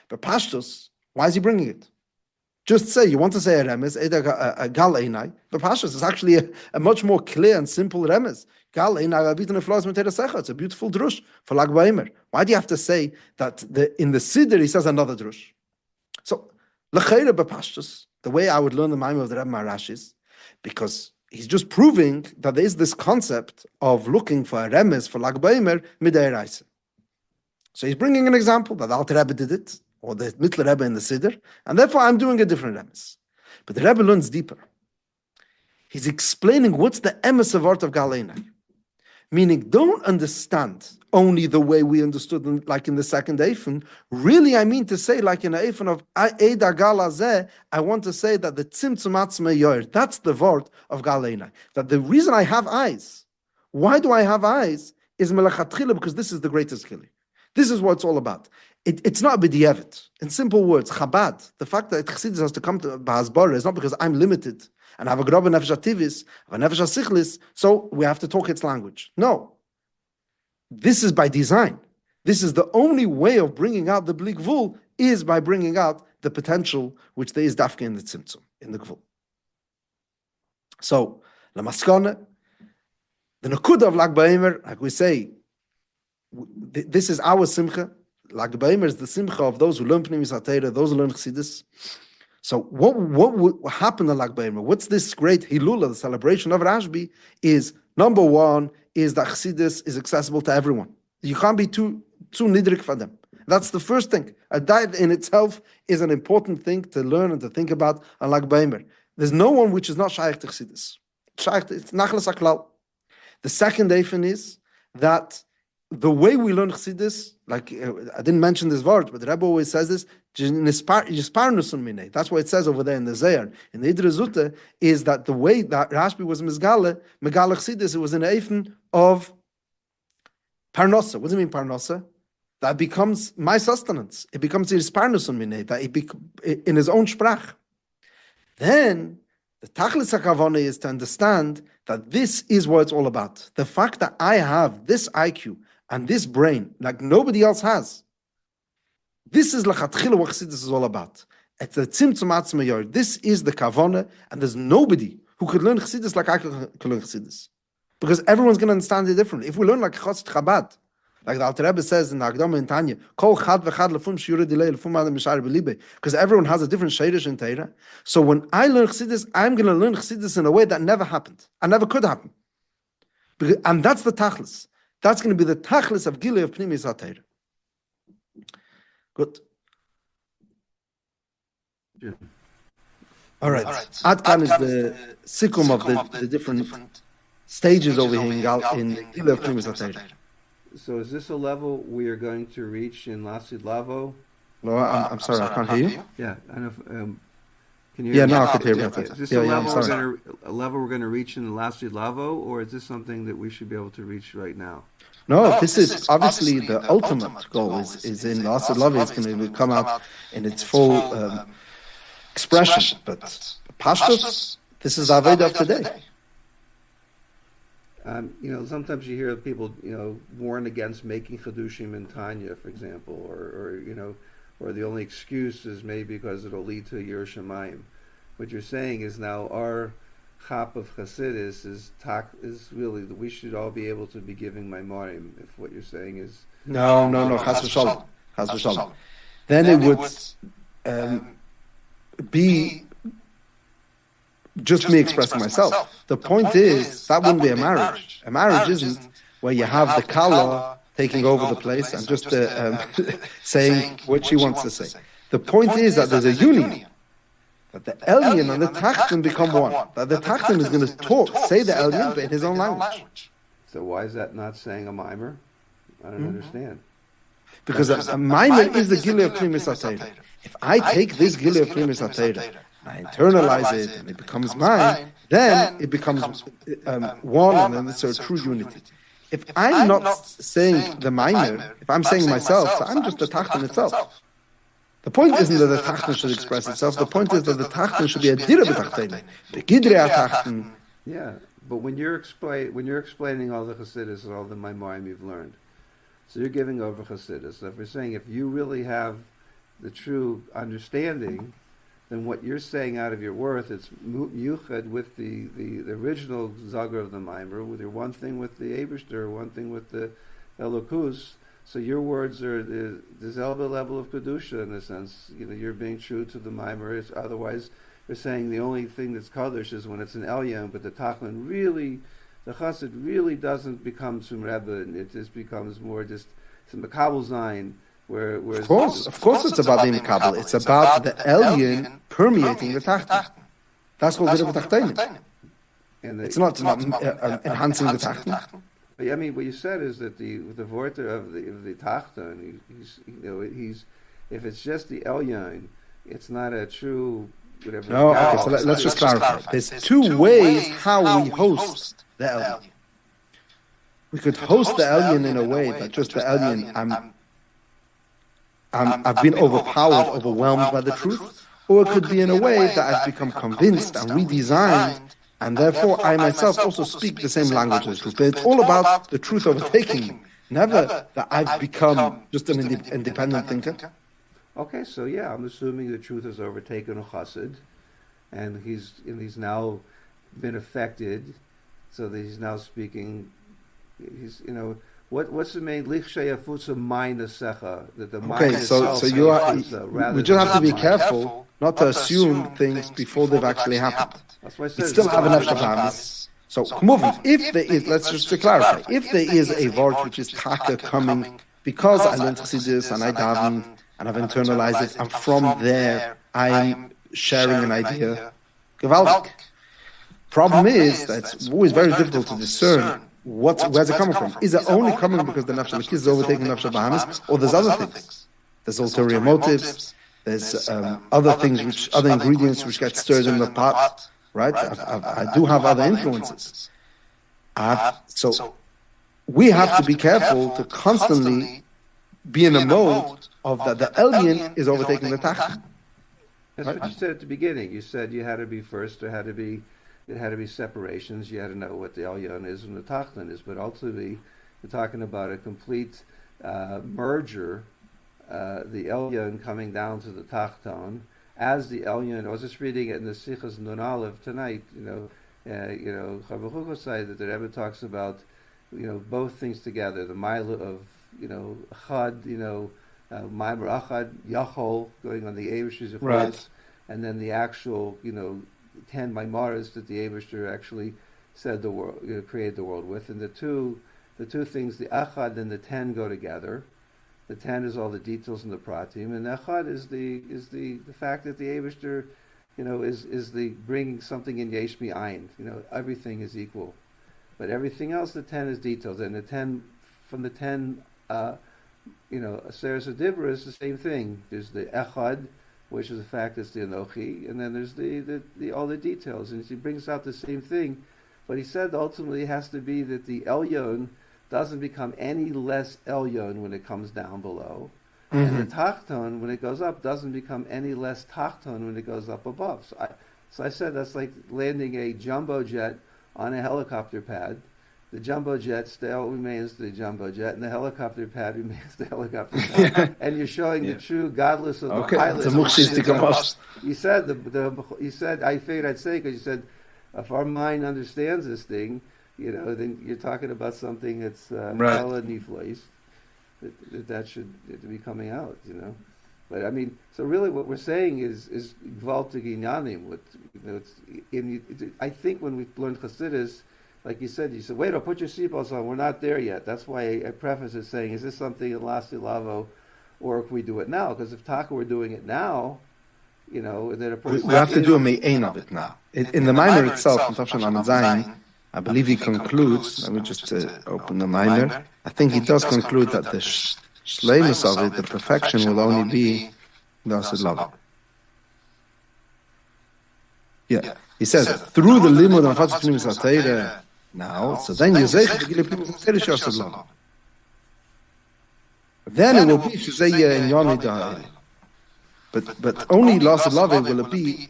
But Pashtus, why is he bringing it? Just say, you want to say a Remes, a Gal Einai, but Pashtus is actually a much more clear and simple Remes. Gal Einai, it's a beautiful drush for Lag Baimer. Why do you have to say that in the Siddur he says another drush? So L'cheira b'pashtus, the way I would learn the Maimon of the Rebbe Maharash is, because he's just proving that there is this concept of looking for a remes for Lag Baimer mid'eraisa. So he's bringing an example that the Alter Rebbe did it, or the Mittler Rebbe in the Siddur, and therefore I'm doing a different remes. But the Rebbe learns deeper. He's explaining what's the emes of art of Galena. Meaning, don't understand only the way we understood them, like in the second Eifen. Really, I mean to say, like in the Eifen of Eida Galazeh, I want to say that the Tzimtzum Atzmei Yoir, that's the word of Galena. That the reason I have eyes, why do I have eyes, is Melachatchila, because this is the greatest Chili. This is what it's all about. It's not b'di'evet. In simple words, Chabad, the fact that Chassidus has to come to Ba'azbara is not because I'm limited and have a grob nefesh ativis, have a nefesh asichlis, so we have to talk its language. No. This is by design. This is the only way of bringing out the bli gvul is by bringing out the potential which there is dafke in the tzimtzum, in the gvul. So, la maskana, the nakuda of Lag Baimer, like we say, this is our simcha. Lag Baimer is the simcha of those who learn Pnimis HaTorah, those who learn Chassidus. So what would happen in Lag Baimer? What's this great Hilula, the celebration of Rashbi, is number one, is that Chassidus is accessible to everyone. You can't be too nidrik for them. That's the first thing. A diet in itself is an important thing to learn and to think about on Lag Baimer. There's no one which is not shaykh to Chassidus. It's nachlas haklal. The second eifen is that the way we learn Chassidus, like I didn't mention this word, but the Rebbe always says this, that's why it says over there in the Zayar, in the Idre Zutta, is that the way that Rashbi was Megala Chassidus, it was an eifen of Parnosa. What does it mean, Parnosa? That becomes my sustenance. It becomes his Parnosun Minei, that in his own sprach. Then, the Tachlis HaKavana is to understand that this is what it's all about. The fact that I have this IQ and this brain, like nobody else has. This is Lachatchila what Chassidus is all about. It's the Tzimtzum Atzmei Yoir. This is the Kavana, and there's nobody who could learn Chassidus like I could learn Chassidus. Because everyone's going to understand it differently. If we learn like Chassid Chabad, like the Alter Rebbe says in the Agdama in Tanya, Kol Chad V'Chad Lefum Shiur Dilei Lefum Adam Mishar B'Libe, because everyone has a different Sheirish in Torah. So when I learn Chassidus, I'm going to learn Chassidus in a way that never happened, and never could happen. And that's the Tachlis. That's going to be the Tachlis of Gilei of Pnimis HaTorah. Good. Yeah. All right. Adkan is the sikkum of the different stages over here in Gilei of Pnimis HaTorah. So is this a level we are going to reach in Lasid Lavo? No, I'm sorry, I can't hear you. Yeah, I know. Can you? Yeah, now I can hear you. Is this a level we're going to reach in the Lasid Lavo, or is this something that we should be able to reach right now? No, this is obviously the ultimate goal. Is in Lasid Lavo. It's going to come out in its full expression. But Pashtus, this is the Avodah of today. Sometimes you hear people, warn against making Chedushim in Tanya, for example, or the only excuse is maybe because it'll lead to Yer Shamayim. What you're saying is now our chap of Chassidus is really that we should all be able to be giving Maimorim, if what you're saying is... No, Chas v'shalom. Chas v'shalom. Then it would be... just me expressing myself. The point is, that wouldn't be a marriage. A marriage isn't where you have the Kala taking over the place and just saying what she wants to say. The point is that there's a union. That the Elyon and the Tachton become one. That the Tachton is going to say the Elyon, but in his own language. So why is that not saying a mimer? I don't understand. Because a mimer is the Gilei of Pnimis HaTorah. If I take this Gilei of Pnimis HaTorah, I internalize it and it becomes mine, then it becomes one, and then it's a true unity. If I'm not saying the minor, if I'm saying myself, so I'm just the Tachton itself. The point isn't that the Tachton should express itself, the point is that the Tachton should be a Dira b'Tachton, the Gidrei Tachton. Yeah, but when you're explaining all the Chassidus and all the Maimorim you've learned, so you're giving over Chassidus. So if we're saying if you really have the true understanding, then what you're saying out of your worth, it's yuchad with the original zagar of the Maimer, with your one thing with the Eberster, one thing with the Elokus. So your words are there's a level of kedusha in a sense. You're being true to the mimer. Otherwise, you're saying the only thing that's kadosh is when it's an elyon, but the tachlin really, the chassid really doesn't become some rebbe. It just becomes more just some makabel zayin. Of course, it's about the makabel. It's about the elyon permeating the tachton. That's what we're doing. It's not enhancing the tachton. I mean, what you said is that the vorter of the tachton, he's if it's just the elyon, it's not a true whatever. No, okay. So let's just clarify. There's two ways how we host the elyon. We could host the elyon in a way that just the elyon, I've been overwhelmed by the truth, or it could be in a way that I've become convinced and redesigned. And therefore, I myself also speak the same language as truth. But it's all about the truth overtaking me. Never that I've become just an independent thinker. Okay, so yeah, I'm assuming the truth has overtaken a chassid, and he's now been affected, so that he's now speaking. What's the main lichshei afutza mind asecha, that the mind itself. So you are. We just have to be careful not to assume things before they've actually happened. That's why I said it's still have enough Shabbat. So, if there is, let's just to clarify, if there is a word which is taka coming because I learned Chassidus and I daven and I've internalized it, and from there I'm sharing an idea. Gewaltig. Problem is that it's always very difficult to discern where's it coming from. Is it only coming because the nafsh is overtaking nafsh Bahamas, or there's other things? There's ulterior motives. There's other things, other ingredients which get stirred in the pot. Right? I do have other influences. So we have to be careful to constantly be in a mode of that the elyon is overtaking the tach. That's what you said at the beginning. You said you had to be first. It had to be separations. You had to know what the elyon is and the tachlin is. But ultimately, you're talking about a complete merger. The elyon coming down to the tachton. As the elyon, I was just reading it in the Sichas Nun Aleph tonight. Chavuchucha said that the Rebbe talks about, both things together. The mila of, achad, maimer achad yachol going on the Eibishter's right, and then the actual, 10 maimaras that the Eibishter actually said the world, created the world with, and the two things, the achad and the 10 go together. The 10 is all the details in the pratim, and the echad is the fact that the Eibishter, is the bringing something in yesh mi'ayin. Everything is equal, but everything else, the 10 is details, and the 10 from the 10, aseres adibra is the same thing. There's the echad, which is the fact that's the anochi, and then there's the all the details, and he brings out the same thing, but he said ultimately it has to be that the elyon doesn't become any less elyon when it comes down below. Mm-hmm. And the tachton, when it goes up, doesn't become any less tachton when it goes up above. So I said that's like landing a jumbo jet on a helicopter pad. The jumbo jet still remains the jumbo jet, and the helicopter pad remains the helicopter pad. And you're showing the true godless of the pilot. You said, you said, I figured I'd say, because you said, if our mind understands this thing, then you're talking about something that's hella niflois, that should be coming out, But I mean, so really, what we're saying is gvaltig inyanim. I think when we learned Chassidus, like you said, wait, put your seatbelts on. We're not there yet. That's why I preface it saying, is this something in Lasti Lavo, or can we do it now? Because if Taka were doing it now, then a person we have to do a me'ain of it now. In the minor itself, in Tafshan Lamed Zayin, I believe he concludes, let me just open the minor, I think he does conclude that the shleimus of it, the perfection, will only be the Asid Lava. Yeah, he says, through the limud of Chatzis Pnimis HaTeirah now, so then you say, Asid Lava. Then it will be Shazayya and Yoni Da'ai. But only Asid Lava will it be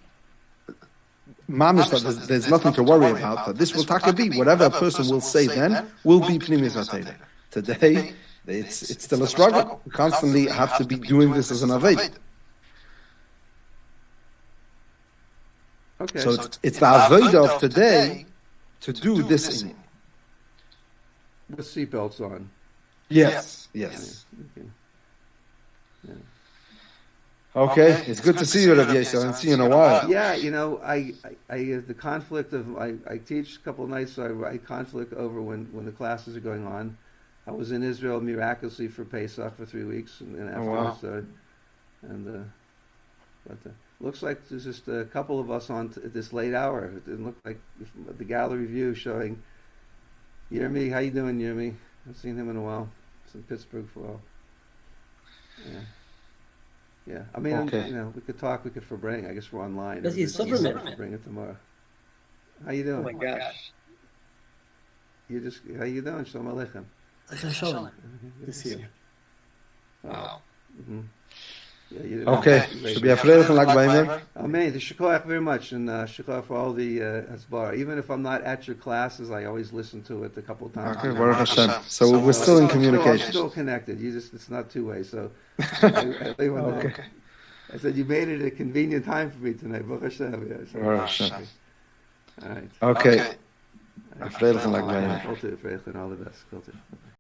mamish, that there's nothing to worry about, that this will taka be, whatever a person will say then, will be Pnimis HaTeirah. Today, it's still a struggle. We constantly have to be doing this as an Aved. Okay. So it's the Aved of today to do this in. With seatbelts on. Yes, yes. Okay. Okay, it's good to see you, Rabbi Yossi. I haven't seen you in a while. Yeah, I the conflict of I teach a couple of nights, so I conflict over when the classes are going on. I was in Israel miraculously for Pesach for 3 weeks, and afterwards, but looks like there's just a couple of us on at this late hour. It didn't look like the gallery view showing Yermi. How you doing, Yermi? I've seen him in a while. It's in Pittsburgh for a while. Yeah. I mean, we could talk. We could bring. I guess we're online. Does he supplement? Bring it tomorrow. How you doing? Oh my gosh. How you doing? Shalom Aleichem. Shalom. Good to see you. Wow. Mm-hmm. Yeah, okay. Should be a Freilich and Lag Baimer. Amen. Shikoyach very much, and shikoyach for all the hasbara. Even if I'm not at your classes, I always listen to it a couple of times. Okay, Baruch Hashem. So we're still in communication. I'm still connected. It's not two-way. So I said you made it a convenient time for me tonight. Baruch Hashem. Baruch Hashem. All right. Okay. Freilich and Lag Baimer. All the best.